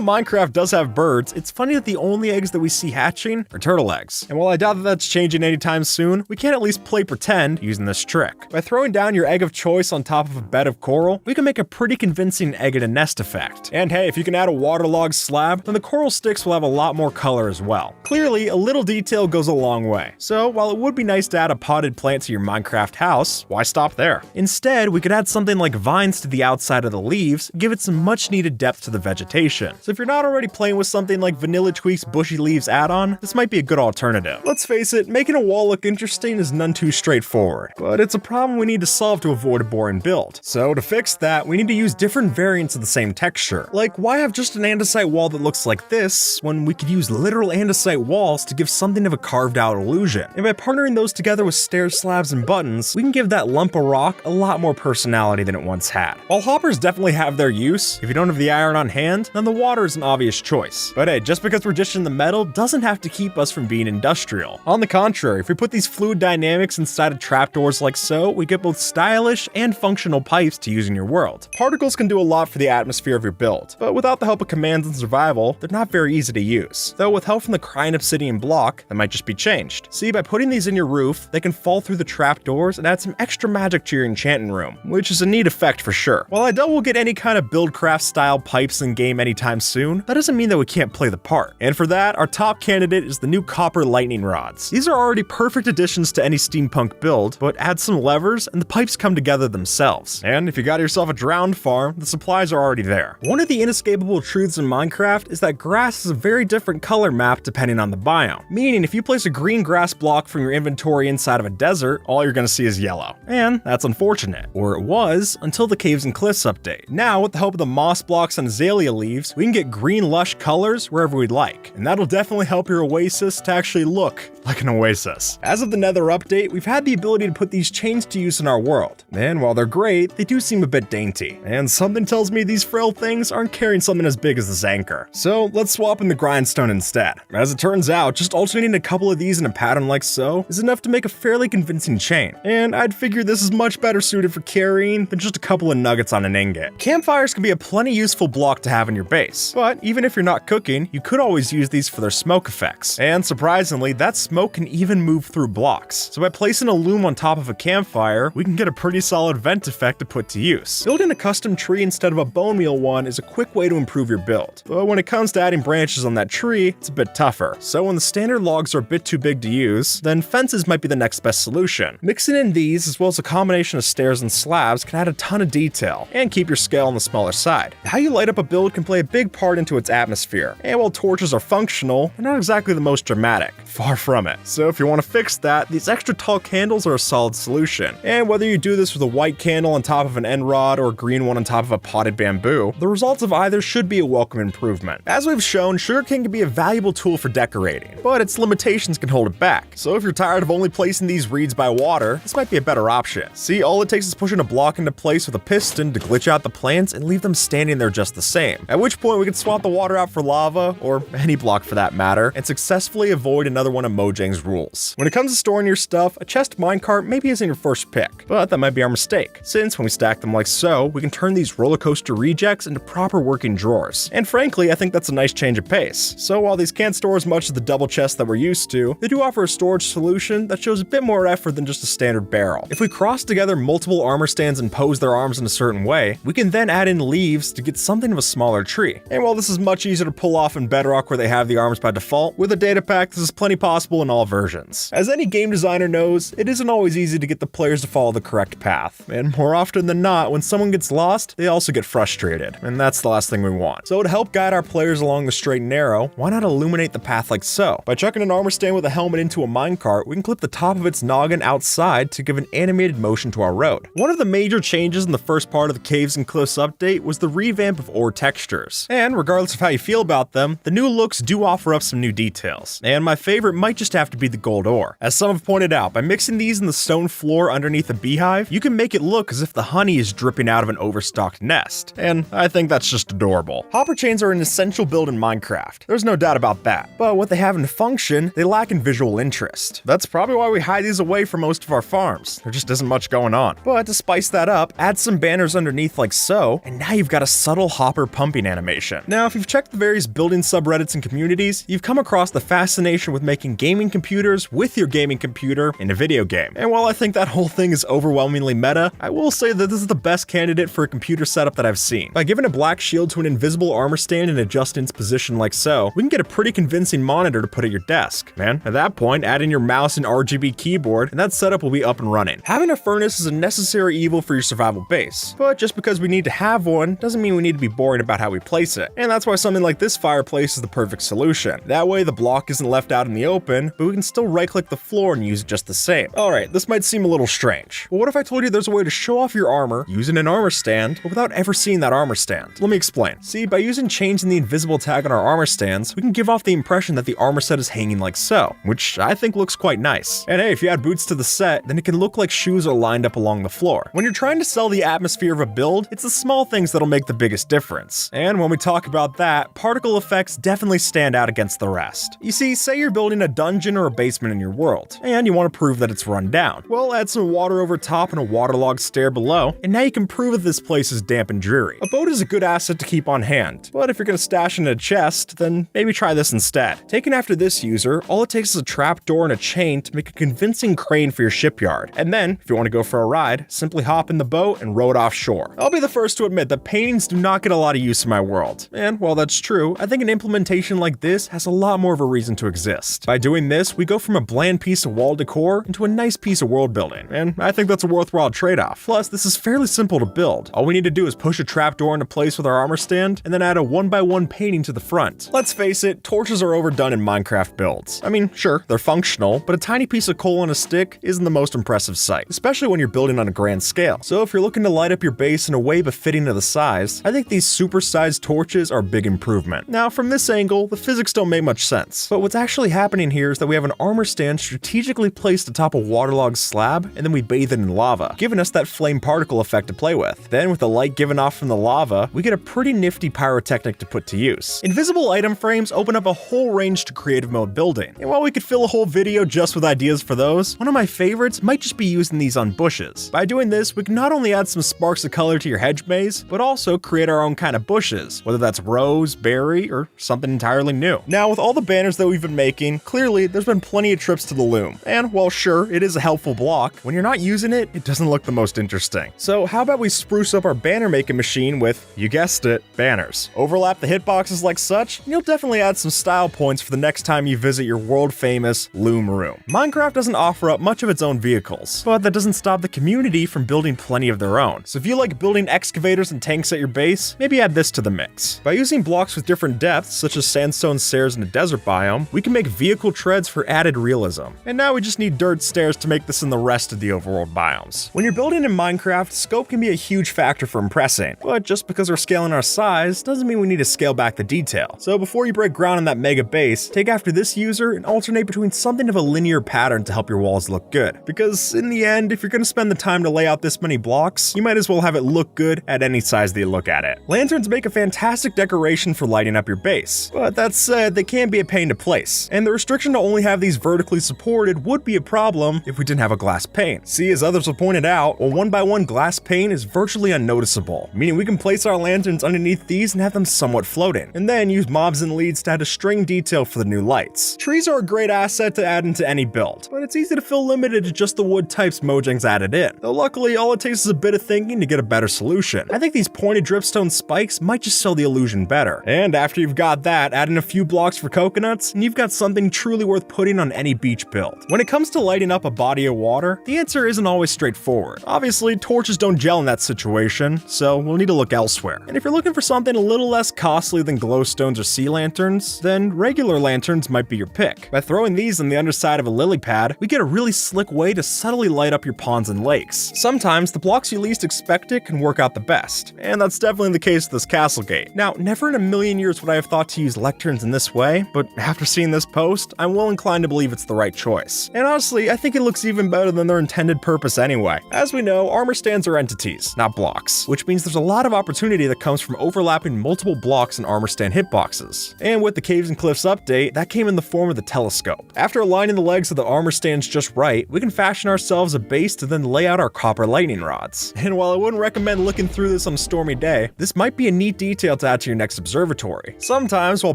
Speaker 1: Minecraft does have birds, it's funny that the only eggs that we see hatching are turtle eggs. And while I doubt that that's changing anytime soon, we can at least play pretend using this trick. By throwing down your egg of choice on top of a bed of coral, we can make a pretty convincing egg in a nest effect. And hey, if you can add a waterlogged slab, then the coral sticks will have a lot more color as well. Clearly, a little detail goes a long way. So while it would be nice to add a potted plant to your Minecraft house, why stop there? Instead, we could add something like vines to the outside of the leaves, give it some much needed depth to the vegetation. So if you're not already playing with something like Vanilla Tweak's Bushy Leaves add-on, this might be a good alternative. Let's face it, making a wall look interesting is none too straightforward, but it's a problem we need to solve to avoid a boring build. So to fix that, we need to use different variants of the same texture. Like, why have just an andesite wall that looks like this, when we could use literal andesite walls to give something of a carved out illusion? And by partnering those together with stair slabs and buttons, we can give that lump of rock a lot more personality than it once had. While hoppers definitely have their use, if you don't have the iron on hand, then the water is an obvious choice. But hey, just because we're dishing the metal doesn't have to keep us from being industrial. On the contrary, if we put these fluid dynamics inside of trapdoors like so, we get both stylish and functional pipes to use in your world. Particles can do a lot for the atmosphere of your build, but without the help of commands and survival, they're not very easy to use. Though with help from the crying obsidian block, that might just be changed. See, by putting these in your roof, they can fall through the trapdoors and add some extra magic to your enchanting room, which is a neat effect for sure. While I doubt we'll get any kind of buildcraft style pipes in game anytime soon, that doesn't mean that we can't play the part. And for that, our top candidate is the new copper lightning rods. These are already perfect additions to any steampunk build, but add some levers and the pipes come together themselves. And if you got yourself a drowned farm, the supplies are already there. One of the inescapable truths in Minecraft is that grass is a very different color map depending on the biome. Meaning, if you place a green grass block from your inventory inside of a desert, all you're gonna see is yellow. And that's unfortunate. Or it was, until the Caves and Cliffs update. Now, with the help of the moss blocks and azalea leaves, we can get green lush colors wherever we'd like. And that'll definitely help your oasis to actually look like an oasis. As of the Nether update, we've had the ability to put these chains to use in our world. And while they're great, they do seem a bit dainty. And something tells me these frail things aren't carrying something as big as this anchor. So let's swap in the grindstone instead. As it turns out, just alternating a couple of these in a pattern like so is enough to make a fairly convincing chain. And I'd figure this is much better suited for carrying than just a couple of nuggets on an ingot. Campfires can be a plenty useful block to have in your base, but even if you're not cooking, you could always use these for their smoke effects. And surprisingly, that smoke can even move through blocks. So by placing a loom on top of a campfire, we can get a pretty solid vent effect to put to use. Building a custom tree instead of a bone meal one is a quick way to improve your build. But when it comes to adding branches on that tree, it's a bit tougher. So when the standard logs are a bit too big to use, then fences might be the next best solution. Mixing in these, as well as a combination of stairs and slabs, can add a ton of detail and keep your scale on the smaller side. How you light up a build can play a big part into its atmosphere. And while torches are functional, they're not exactly the most dramatic. Far from it. So if you want to fix that, these extra tall candles are a solid solution. And whether you do this with a white candle on top of an end rod or a green one on top of a potted bamboo, the results of either should be a welcome improvement. As we've shown, sugarcane can be a valuable tool for decorating, but its limitations can hold it back. So if you're tired of only placing these reeds by water, this might be a better option. See, all it takes is pushing a block into place with a piston to glitch out the plants and leave them standing there just the same. At which point we can swap the water out for lava, or any block for that matter, and successfully avoid another one of Mojang's rules. When it comes to storing your stuff, a chest minecart maybe isn't your first pick, but that might be our mistake, since when we stack them like so, we can turn these roller coaster rejects into proper working drawers. And frankly, I think that's a nice change of pace. So while these can't store as much as the double chests that we're used to, they do offer a storage solution that shows a bit more effort than just a standard barrel. If we cross together multiple armor stands and pose their arms in a certain way, we can then add in leaves to get something of a smaller tree. And while this is much easier to pull off in Bedrock where they have the arms by default, with a data pack this is plenty possible accessible in all versions. As any game designer knows, it isn't always easy to get the players to follow the correct path, and more often than not, when someone gets lost, they also get frustrated, and that's the last thing we want. So to help guide our players along the straight and narrow, why not illuminate the path like so? By chucking an armor stand with a helmet into a minecart, we can clip the top of its noggin outside to give an animated motion to our road. One of the major changes in the first part of the Caves and Cliffs update was the revamp of ore textures. And regardless of how you feel about them, the new looks do offer up some new details. And my favorite might just have to be the gold ore. As some have pointed out, by mixing these in the stone floor underneath a beehive, you can make it look as if the honey is dripping out of an overstocked nest. And I think that's just adorable. Hopper chains are an essential build in Minecraft. There's no doubt about that. But what they have in function, they lack in visual interest. That's probably why we hide these away from most of our farms. There just isn't much going on. But to spice that up, add some banners underneath like so, and now you've got a subtle hopper pumping animation. Now, if you've checked the various building subreddits and communities, you've come across the fascination with making gaming computers with your gaming computer in a video game. And while I think that whole thing is overwhelmingly meta, I will say that this is the best candidate for a computer setup that I've seen. By giving a black shield to an invisible armor stand and adjusting its position like so, we can get a pretty convincing monitor to put at your desk. And at that point, add in your mouse and RGB keyboard, and that setup will be up and running. Having a furnace is a necessary evil for your survival base, but just because we need to have one doesn't mean we need to be boring about how we place it. And that's why something like this fireplace is the perfect solution. That way the block isn't left out in the open, but we can still right-click the floor and use it just the same. Alright, this might seem a little strange, but what if I told you there's a way to show off your armor using an armor stand, but without ever seeing that armor stand? Let me explain. See, by using changing the invisible tag on our armor stands, we can give off the impression that the armor set is hanging like so, which I think looks quite nice. And hey, if you add boots to the set, then it can look like shoes are lined up along the floor. When you're trying to sell the atmosphere of a build, it's the small things that'll make the biggest difference. And when we talk about that, particle effects definitely stand out against the rest. You see, say you're building a dungeon or a basement in your world, and you want to prove that it's run down. Well, add some water over top and a waterlogged stair below, and now you can prove that this place is damp and dreary. A boat is a good asset to keep on hand, but if you're gonna stash in a chest, then maybe try this instead. Taken after this user, all it takes is a trapdoor and a chain to make a convincing crane for your shipyard. And then, if you want to go for a ride, simply hop in the boat and row it offshore. I'll be the first to admit that paintings do not get a lot of use in my world. And while that's true, I think an implementation like this has a lot more of a reason to exist. By doing this, we go from a bland piece of wall decor into a nice piece of world building, and I think that's a worthwhile trade-off. Plus, this is fairly simple to build. All we need to do is push a trapdoor into place with our armor stand, and then add a 1x1 painting to the front. Let's face it, torches are overdone in Minecraft builds. I mean, sure, they're functional, but a tiny piece of coal on a stick isn't the most impressive sight, especially when you're building on a grand scale. So if you're looking to light up your base in a way befitting to the size, I think these super-sized torches are a big improvement. Now, from this angle, the physics don't make much sense, but what's actually happening here is that we have an armor stand strategically placed atop a waterlogged slab, and then we bathe it in lava, giving us that flame particle effect to play with. Then, with the light given off from the lava, we get a pretty nifty pyrotechnic to put to use. Invisible item frames open up a whole range to creative mode building, and while we could fill a whole video just with ideas for those, one of my favorites might just be using these on bushes. By doing this, we can not only add some sparks of color to your hedge maze, but also create our own kind of bushes, whether that's rose, berry, or something entirely new. Now, with all the banners that we've been making, clearly there's been plenty of trips to the loom, and while sure, it is a helpful block, when you're not using it, it doesn't look the most interesting. So how about we spruce up our banner making machine with, you guessed it, banners. Overlap the hitboxes like such, and you'll definitely add some style points for the next time you visit your world-famous loom room. Minecraft doesn't offer up much of its own vehicles, but that doesn't stop the community from building plenty of their own. So if you like building excavators and tanks at your base, maybe add this to the mix. By using blocks with different depths, such as sandstone stairs in a desert biome, we can make vehicle treads for added realism. And now we just need dirt stairs to make this in the rest of the overworld biomes. When you're building in Minecraft, scope can be a huge factor for impressing, but just because we're scaling our size doesn't mean we need to scale back the detail. So before you break ground on that mega base, take after this user and alternate between something of a linear pattern to help your walls look good. Because in the end, if you're going to spend the time to lay out this many blocks, you might as well have it look good at any size that you look at it. Lanterns make a fantastic decoration for lighting up your base, but that said, they can be a pain to place, and the restriction to only have these vertically supported would be a problem if we didn't have a glass pane. See, as others have pointed out, a 1x1 glass pane is virtually unnoticeable, meaning we can place our lanterns underneath these and have them somewhat floating, and then use mobs and leads to add a string detail for the new lights. Trees are a great asset to add into any build, but it's easy to feel limited to just the wood types Mojang's added in, though luckily all it takes is a bit of thinking to get a better solution. I think these pointed dripstone spikes might just sell the illusion better. And after you've got that, add in a few blocks for coconuts, and you've got something truly worth putting on any beach build. When it comes to lighting up a body of water, the answer isn't always straightforward. Obviously, torches don't gel in that situation, so we'll need to look elsewhere. And if you're looking for something a little less costly than glowstones or sea lanterns, then regular lanterns might be your pick. By throwing these on the underside of a lily pad, we get a really slick way to subtly light up your ponds and lakes. Sometimes the blocks you least expect it can work out the best, and that's definitely the case with this castle gate. Now, never in a million years would I have thought to use lecterns in this way, but after seeing this post, I'm well inclined to believe it's the right choice. And honestly, I think it looks even better than their intended purpose anyway. As we know, armor stands are entities, not blocks, which means there's a lot of opportunity that comes from overlapping multiple blocks and armor stand hitboxes. And with the Caves and Cliffs update, that came in the form of the telescope. After aligning the legs of the armor stands just right, we can fashion ourselves a base to then lay out our copper lightning rods. And while I wouldn't recommend looking through this on a stormy day, this might be a neat detail to add to your next observatory. Sometimes while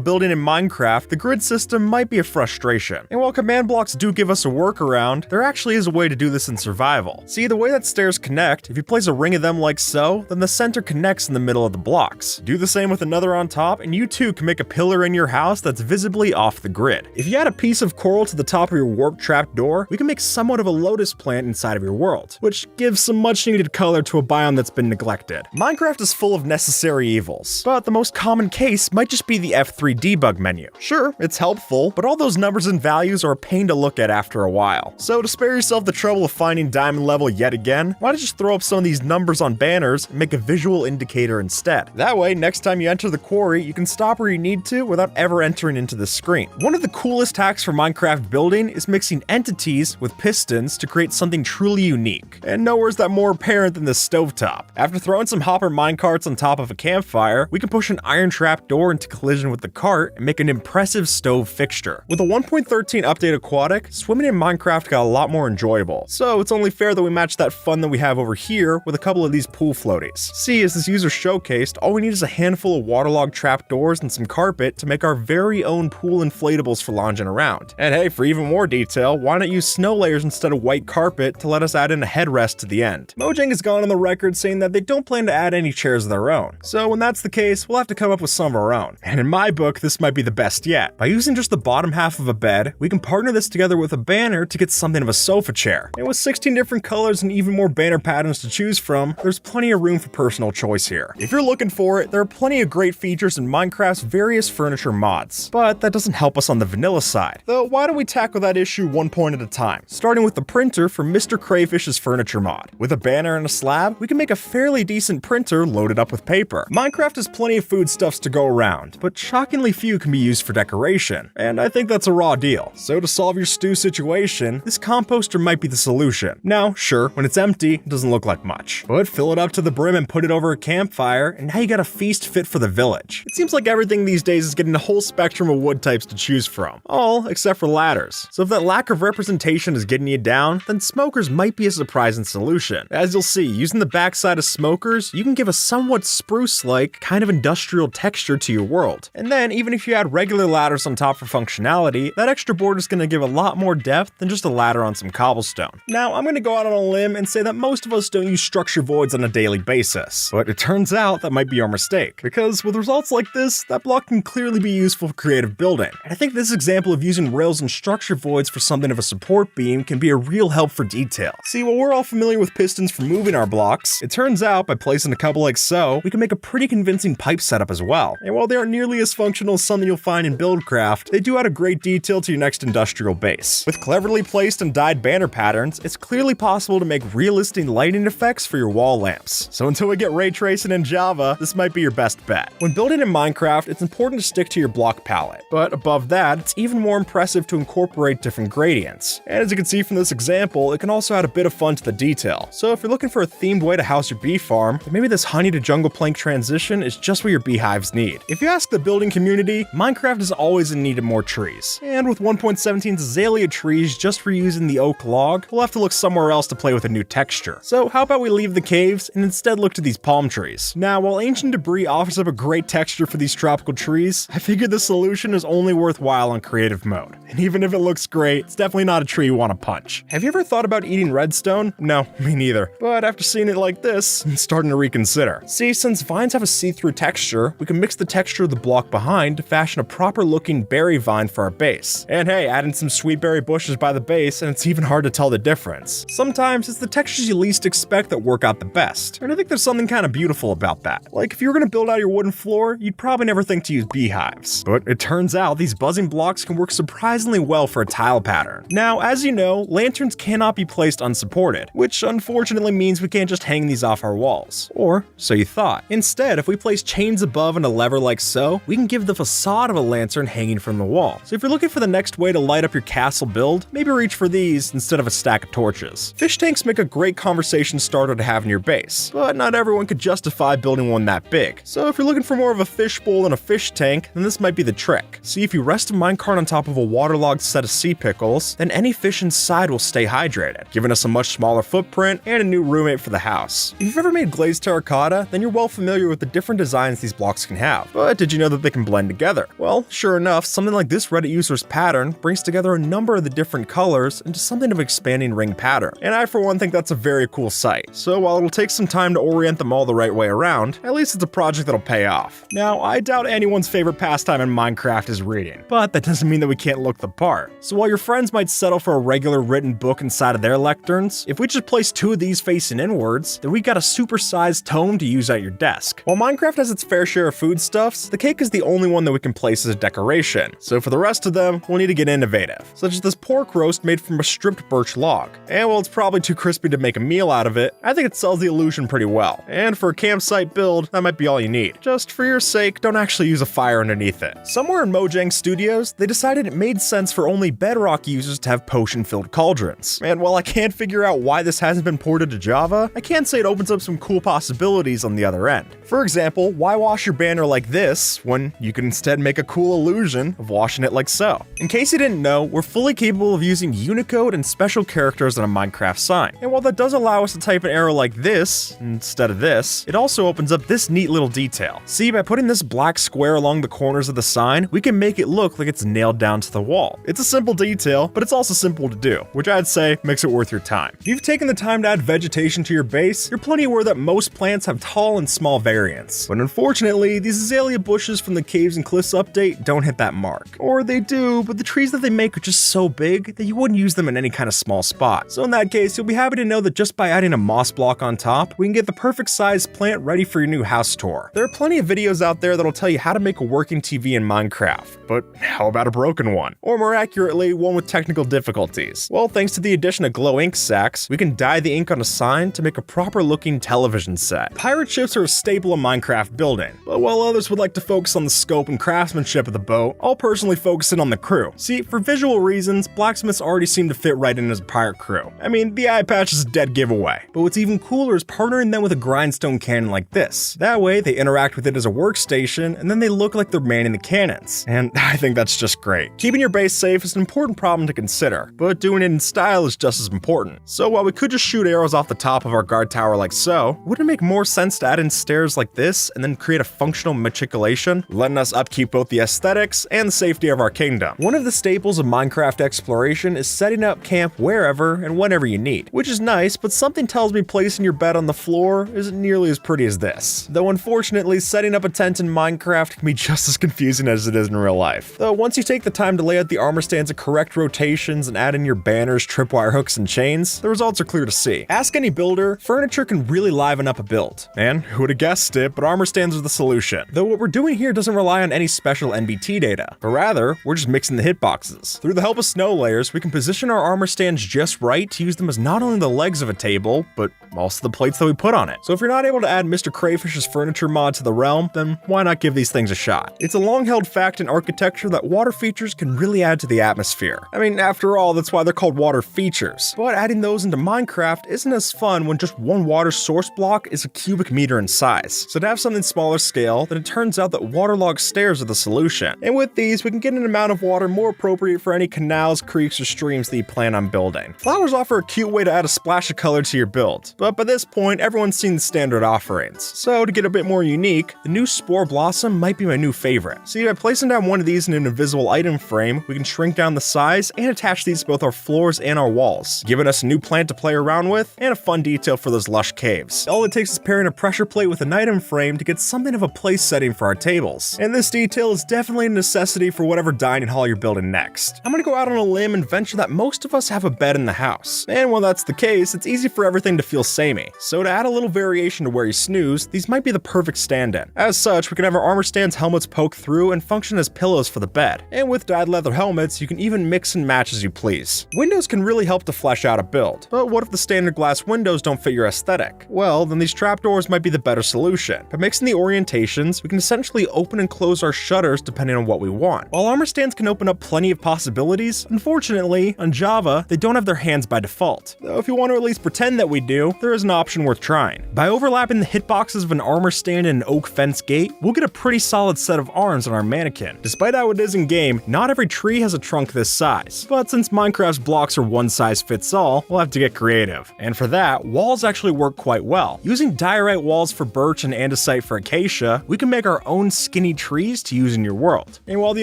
Speaker 1: building in Minecraft, the grid system might be a frustration. And while command blocks do give us a workaround, there actually is a way to do this in survival. See, the way that stairs connect, if you place a ring of them like so, then the center connects in the middle of the blocks. Do the same with another on top, and you too can make a pillar in your house that's visibly off the grid. If you add a piece of coral to the top of your warp trap door, we can make somewhat of a lotus plant inside of your world, which gives some much needed color to a biome that's been neglected. Minecraft is full of necessary evils, but the most common case might just be the F3 debug menu. Sure, it's helpful, but all those numbers and values are a pain to look at after a while. So to spare yourself the trouble of finding diamond level yet again, why not just throw up some of these numbers on banners and make a visual indicator instead? That way, next time you enter the quarry, you can stop where you need to without ever entering into the screen. One of the coolest hacks for Minecraft building is mixing entities with pistons to create something truly unique. And nowhere's that more apparent than the stovetop. After throwing some hopper minecarts on top of a campfire, we can push an iron trap door into collision with the cart and make an impressive stove fixture. With a 1.13 update aquatic, swimming in Minecraft got a lot more enjoyable. So it's only fair that we match that fun that we have over here with a couple of these pool floaties. See, as this user showcased, all we need is a handful of waterlogged trap doors and some carpet to make our very own pool inflatables for lounging around. And hey, for even more detail, why not use snow layers instead of white carpet to let us add in a headrest to the end? Mojang has gone on the record saying that they don't plan to add any chairs of their own. So when that's the case, we'll have to come up with some of our own. And in my book, this might be the best yet. By using just the bottom half of a bed, we can partner this together with a banner to get something of a sofa chair. And with 16 different colors and even more banner patterns to choose from, there's plenty of room for personal choice here. If you're looking for it, there are plenty of great features in Minecraft's various furniture mods. But that doesn't help us on the vanilla side. Though why don't we tackle that issue one point at a time, starting with the printer for Mr. Crayfish's furniture mod. With a banner and a slab, we can make a fairly decent printer loaded up with paper. Minecraft has plenty of foodstuffs to go around, but shockingly few can be used for decoration, and I think that's a raw deal. So to solve your stew situation, this composter might be the solution. Now, sure, when it's empty, it doesn't look like much, but fill it up to the brim and put it over a campfire, and now you got a feast fit for the village. It seems like everything these days is getting a whole spectrum of wood types to choose from, all except for ladders. So if that lack of representation is getting you down, then smokers might be a surprising solution. As you'll see, using the backside of smokers, you can give a somewhat spruce-like, kind of industrial texture to your world. And then, even if you add regular ladders on top for functionality, that extra board is going to give a lot more depth than just a ladder on some cobblestone. Now, I'm going to go out on a limb and say that most of us don't use structure voids on a daily basis, but it turns out that might be our mistake, because with results like this, that block can clearly be useful for creative building. And I think this example of using rails and structure voids for something of a support beam can be a real help for detail. See, while we're all familiar with pistons for moving our blocks, it turns out by placing a couple like so, we can make a pretty convincing pipe setup as well. And while they aren't nearly as functional as something you'll find in Buildcraft, they do add a great detail to your next industrial base. With cleverly placed and dyed banner patterns, it's clearly possible to make realistic lighting effects for your wall lamps. So until we get ray tracing in Java, this might be your best bet. When building in Minecraft, it's important to stick to your block palette, but above that, it's even more impressive to incorporate different gradients. And as you can see from this example, it can also add a bit of fun to the detail. So if you're looking for a themed way to house your bee farm, then maybe this honey to jungle plank transition is just what your beehives need. If you ask the building community, Minecraft is always in need of more trees. And with 1.17's azalea trees just reusing the oak log, we'll have to look somewhere else to play with a new texture. So how about we leave the caves and instead look to these palm trees? Now, while ancient debris offers up a great texture for these tropical trees, I figured the solution is only worthwhile on creative mode. And even if it looks great, it's definitely not a tree you want to punch. Have you ever thought about eating redstone? No, me neither. But after seeing it like this, I'm starting to reconsider. See, since vines have a see-through texture, we can mix the texture of the block behind to fashion a proper-looking berry vine for our base. base. And hey, add in some sweet berry bushes by the base and it's even hard to tell the difference. Sometimes it's the textures you least expect that work out the best. And I think there's something kind of beautiful about that. Like if you were gonna build out your wooden floor, you'd probably never think to use beehives. But it turns out these buzzing blocks can work surprisingly well for a tile pattern. Now, as you know, lanterns cannot be placed unsupported, which unfortunately means we can't just hang these off our walls. Or so you thought. Instead, if we place chains above and a lever like so, we can give the facade of a lantern hanging from the wall. So if you're looking for the next way to light up your castle build, maybe reach for these instead of a stack of torches. Fish tanks make a great conversation starter to have in your base, but not everyone could justify building one that big. So if you're looking for more of a fishbowl than a fish tank, then this might be the trick. See, if you rest a minecart on top of a waterlogged set of sea pickles, then any fish inside will stay hydrated, giving us a much smaller footprint and a new roommate for the house. If you've ever made glazed terracotta, then you're well familiar with the different designs these blocks can have. But did you know that they can blend together? Well, sure enough, something like this Reddit user's pattern brings together a number of the different colors into something of an expanding ring pattern. And I for one think that's a very cool sight. So while it'll take some time to orient them all the right way around, at least it's a project that'll pay off. Now, I doubt anyone's favorite pastime in Minecraft is reading, but that doesn't mean that we can't look the part. So while your friends might settle for a regular written book inside of their lecterns, if we just place two of these facing inwards, then we got a supersized tome to use at your desk. While Minecraft has its fair share of foodstuffs, the cake is the only one that we can place as a decoration. So for the rest of them, we'll need to get innovative, such as this pork roast made from a stripped birch log. And while it's probably too crispy to make a meal out of it, I think it sells the illusion pretty well. And for a campsite build, that might be all you need. Just for your sake, don't actually use a fire underneath it. Somewhere in Mojang Studios, they decided it made sense for only Bedrock users to have potion-filled cauldrons. And while I can't figure out why this hasn't been ported to Java, I can say it opens up some cool possibilities on the other end. For example, why wash your banner like this when you can instead make a cool illusion of washing it like so? In case you didn't know, we're fully capable of using Unicode and special characters on a Minecraft sign. And while that does allow us to type an arrow like this instead of this, it also opens up this neat little detail. See, by putting this black square along the corners of the sign, we can make it look like it's nailed down to the wall. It's a simple detail, but it's also simple to do, which I'd say makes it worth your time. If you've taken the time to add vegetation to your base, you're plenty aware that most plants have tall and small variants. But unfortunately, these azalea bushes from the Caves and Cliffs update don't hit that mark. Or they do, but the trees that they make are just so big that you wouldn't use them in any kind of small spot. So in that case, you'll be happy to know that just by adding a moss block on top, we can get the perfect sized plant ready for your new house tour. There are plenty of videos out there that'll tell you how to make a working TV in Minecraft, but how about a broken one? Or more accurately, one with technical difficulties? Well, thanks to the addition of glow ink sacks, we can dye the ink on a sign to make a proper looking television set. Pirate ships are a staple of Minecraft building, but while others would like to focus on the scope and craftsmanship of the boat, I'll personally focus in on the crew. See, for visual reasons, blacksmiths already seem to fit right in as a pirate crew. I mean, the eye patch is a dead giveaway, but what's even cooler is partnering them with a grindstone cannon like this. That way, they interact with it as a workstation, and then they look like they're manning the cannons. And I think that's just great. Keeping your base safe is an important problem to consider, but doing it in style is just as important. So while we could just shoot arrows off the top of our guard tower like so, wouldn't it make more sense to add in stairs like this and then create a functional matriculation, letting us upkeep both the aesthetics and the safety of our kingdom? One of the staples of Minecraft exploration is setting up camp wherever and whenever you need, which is nice, but something tells me placing your bed on the floor isn't nearly as pretty as this. Though unfortunately, setting up a tent in Minecraft can be just as confusing as it is in real life. Though once you take the time to lay out the armor stands at correct rotations and add in your banners, tripwire hooks, and chains, the results are clear to see. Ask any builder, furniture can really liven up a build. And who would have guessed it, but armor stands are the solution. Though what we're doing here doesn't rely on any special NBT data, but rather, we're just mixing the hitboxes. Through the help of snow layers, we can position our armor stands just right to use them as not only the legs of a table, but also the plates that we put on it. So if you're not able to add Mr. Crayfish's furniture mod to the realm, then why not give these things a shot? It's a long-held fact in architecture that water features can really add to the atmosphere. I mean, after all, that's why they're called water features. But adding those into Minecraft isn't as fun when just one water source block is a cubic meter in size. So to have something smaller scale, then it turns out that waterlogged stairs are the solution. And with these, we can get an amount of water more appropriate for any canals, creeks, or streams that you plan on building. Flowers offer a cute way to add a splash of color to your build, but by this point, everyone's seen the standard offerings. So to get a bit more unique, the new Spore Blossom might be my new favorite. See, by placing down one of these in an invisible item frame, we can shrink down the size and attach these to both our floors and our walls, giving us a new plant to play around with and a fun detail for those lush caves. All it takes is pairing a pressure plate with an item frame to get something of a place setting for our tables. And this detail is definitely a necessity for whatever dining hall you're building next. I'm gonna go out on a limb and venture that most of us have a bed in the house. And while that's the case, it's easy for everything to feel samey. So to add a little variation to where you snooze, these might be the perfect stand-in. As such, we can have our armor stand's helmets poke through and function as pillows for the bed. And with dyed leather helmets, you can even mix and match as you please. Windows can really help to flesh out a build. But what if the standard glass windows don't fit your aesthetic? Well, then these trapdoors might be the better solution. By mixing the orientations, we can essentially open and close our shutters depending on what we want. While armor stands can open up plenty of possibilities, unfortunately, on Java, they don't have their hands by default. Though if you want to at least pretend that we do, there is an option worth trying. By overlapping the hitboxes of an armor stand and an oak fence gate, we'll get a pretty solid set of arms on our mannequin. Despite how it is in game, not every tree has a trunk this size. But since Minecraft's blocks are one size fits all, we'll have to get creative. And for that, walls actually work quite well. Using diorite walls for birch and andesite for acacia, we can make our own skinny trees to use in your world. And while the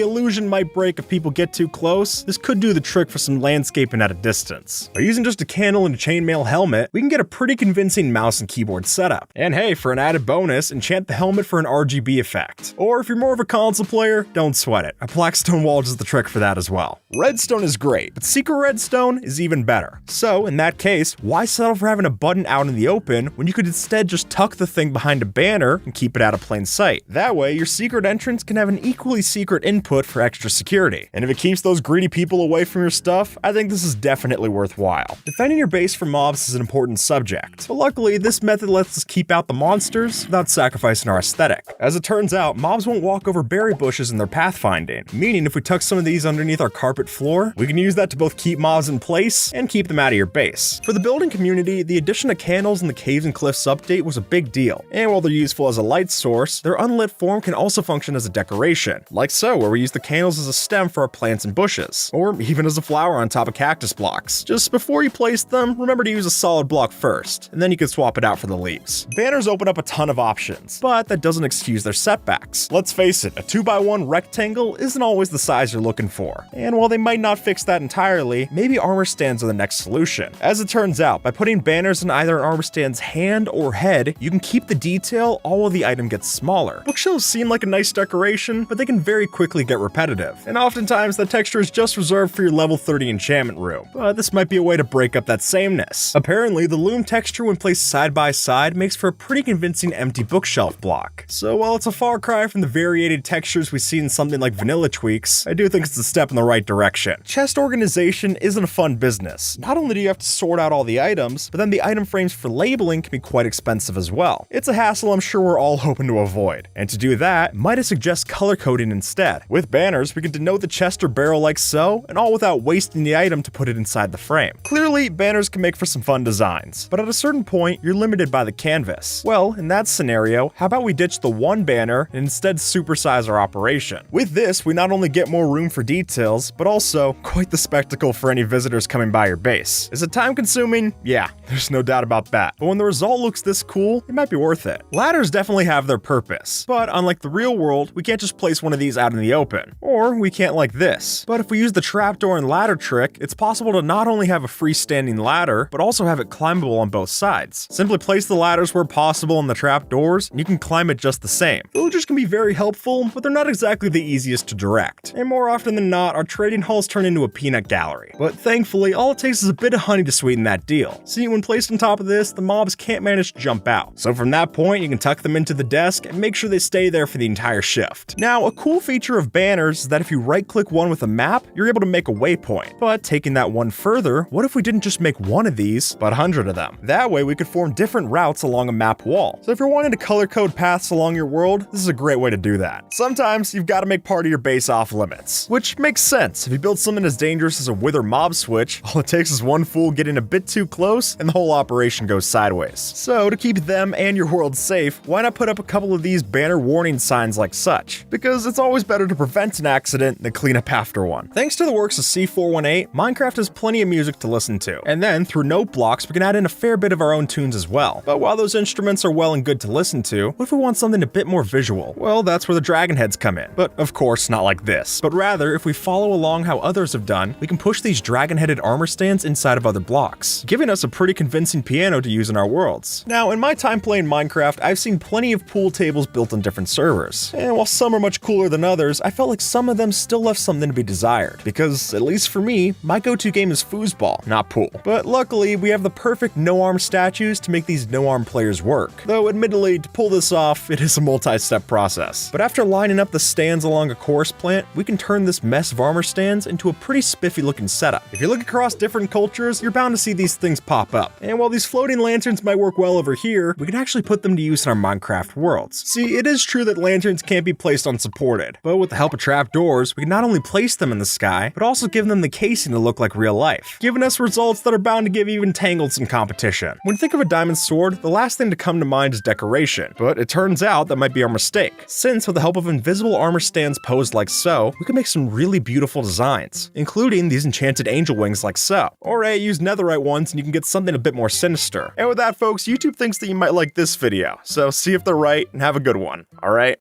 Speaker 1: illusion might break if people get too close, this could do the trick for some landscaping at a distance. By using just a candle and a chainmail helmet, we can get a pretty convincing mouse and keyboard setup. And hey, for an added bonus, enchant the helmet for an RGB effect. Or if you're more of a console player, don't sweat it. A black stone wall does the trick for that as well. Redstone is great, but secret redstone is even better. So in that case, why settle for having a button out in the open when you could instead just tuck the thing behind a banner and keep it out of plain sight? That way, your secret entrance can have an equally secret input for extra security. And if it keeps those greedy people away from your stuff, I think this is definitely worthwhile. Defending your base from mobs is an important subject, but luckily this method lets us keep out the monsters without sacrificing our aesthetic. As it turns out, mobs won't walk over berry bushes in their pathfinding, meaning if we tuck some of these underneath our carpet floor, we can use that to both keep mobs in place and keep them out of your base. For the building community, the addition of candles in the Caves and Cliffs update was a big deal, and while they're useful as a light source, their unlit form can also function as a decoration, like so, where we use the candles as a stem for our plants and bushes, or even as a flower on top of cactus blocks. Just before you place them, remember to use a solid block first, and then you can swap it out for the leaves. Banners open up a ton of options, but that doesn't excuse their setbacks. Let's face it, a 2x1 rectangle isn't always the size you're looking for, and while they might not fix that entirely, maybe armor stands are the next solution. As it turns out, by putting banners in either an armor stand's hand or head, you can keep the detail all while the item gets smaller. Bookshelves seem like a nice decoration, but they can very quickly get repetitive, and oftentimes the texture is just reserved for your level 30 enchantment room, but this might be a way to break up that sameness. Apparently, the loom texture when placed side by side makes for a pretty convincing empty bookshelf block. So while it's a far cry from the variated textures we see in something like vanilla tweaks, I do think it's a step in the right direction. Chest organization isn't a fun business. Not only do you have to sort out all the items, but then the item frames for labeling can be quite expensive as well. It's a hassle I'm sure we're all hoping to avoid. And to do that, might I suggest color coding instead. With banners, we can denote the chest or barrel like so, and all without wasting the item to put it inside the frame. Clearly, banners can make for some fun designs, but at a certain point, you're limited by the canvas. Well, in that scenario, how about we ditch the one banner and instead supersize our operation? With this, we not only get more room for details, but also quite the spectacle for any visitors coming by your base. Is it time consuming? Yeah, there's no doubt about that. But when the result looks this cool, it might be worth it. Ladders definitely have their purpose, but unlike the real world, we can't just place one of these out in the open. Or we can't like this. But if we use the trapdoor and ladder trick, it's possible to not only have a freestanding ladder, but also have it climbable on both sides. Simply place the ladders where possible on the trapdoors, and you can climb it just the same. Villagers can be very helpful, but they're not exactly the easiest to direct. And more often than not, our trading halls turn into a peanut gallery. But thankfully, all it takes is a bit of honey to sweeten that deal. See, when placed on top of this, the mobs can't manage to jump out. So from that point, you can tuck them into the desk and make sure they stay there for the entire shift. Now, a cool feature of banners is that if you right-click one with a map, you're able to make a waypoint. But taking that one further, what if we didn't just make one of these, but 100 of them? That way, we could form different routes along a map wall. So if you're wanting to color code paths along your world, this is a great way to do that. Sometimes, you've got to make part of your base off limits, which makes sense. If you build something as dangerous as a wither mob switch, all it takes is one fool getting a bit too close, and the whole operation goes sideways. So to keep them and your world safe, why not put up a couple of these banner warning signs like such? Because it's always better to prevent an accident than clean up after one. Thanks to the works of C418, Minecraft has plenty of music to listen to. And then, through note blocks, we can add in a fair bit of our own tunes as well. But while those instruments are well and good to listen to, what if we want something a bit more visual? Well, that's where the dragon heads come in. But of course, not like this. But rather, if we follow along how others have done, we can push these dragon-headed armor stands inside of other blocks, giving us a pretty convincing piano to use in our worlds. Now, in my time playing Minecraft, I've seen plenty of pool tables built on different servers. And while some are much cooler than others, I felt like some of them items still left something to be desired, because, at least for me, my go-to game is foosball, not pool. But luckily, we have the perfect no-arm statues to make these no-arm players work, though admittedly, to pull this off, it is a multi-step process. But after lining up the stands along a course plant, we can turn this mess of armor stands into a pretty spiffy looking setup. If you look across different cultures, you're bound to see these things pop up. And while these floating lanterns might work well over here, we can actually put them to use in our Minecraft worlds. See, it is true that lanterns can't be placed unsupported, but with the help of trapdoors, we can not only place them in the sky, but also give them the casing to look like real life, giving us results that are bound to give even Tangled some competition. When you think of a diamond sword, the last thing to come to mind is decoration, but it turns out that might be our mistake, since with the help of invisible armor stands posed like so, we can make some really beautiful designs, including these enchanted angel wings like so. Or use netherite ones and you can get something a bit more sinister. And with that, folks, YouTube thinks that you might like this video, so see if they're right and have a good one, alright?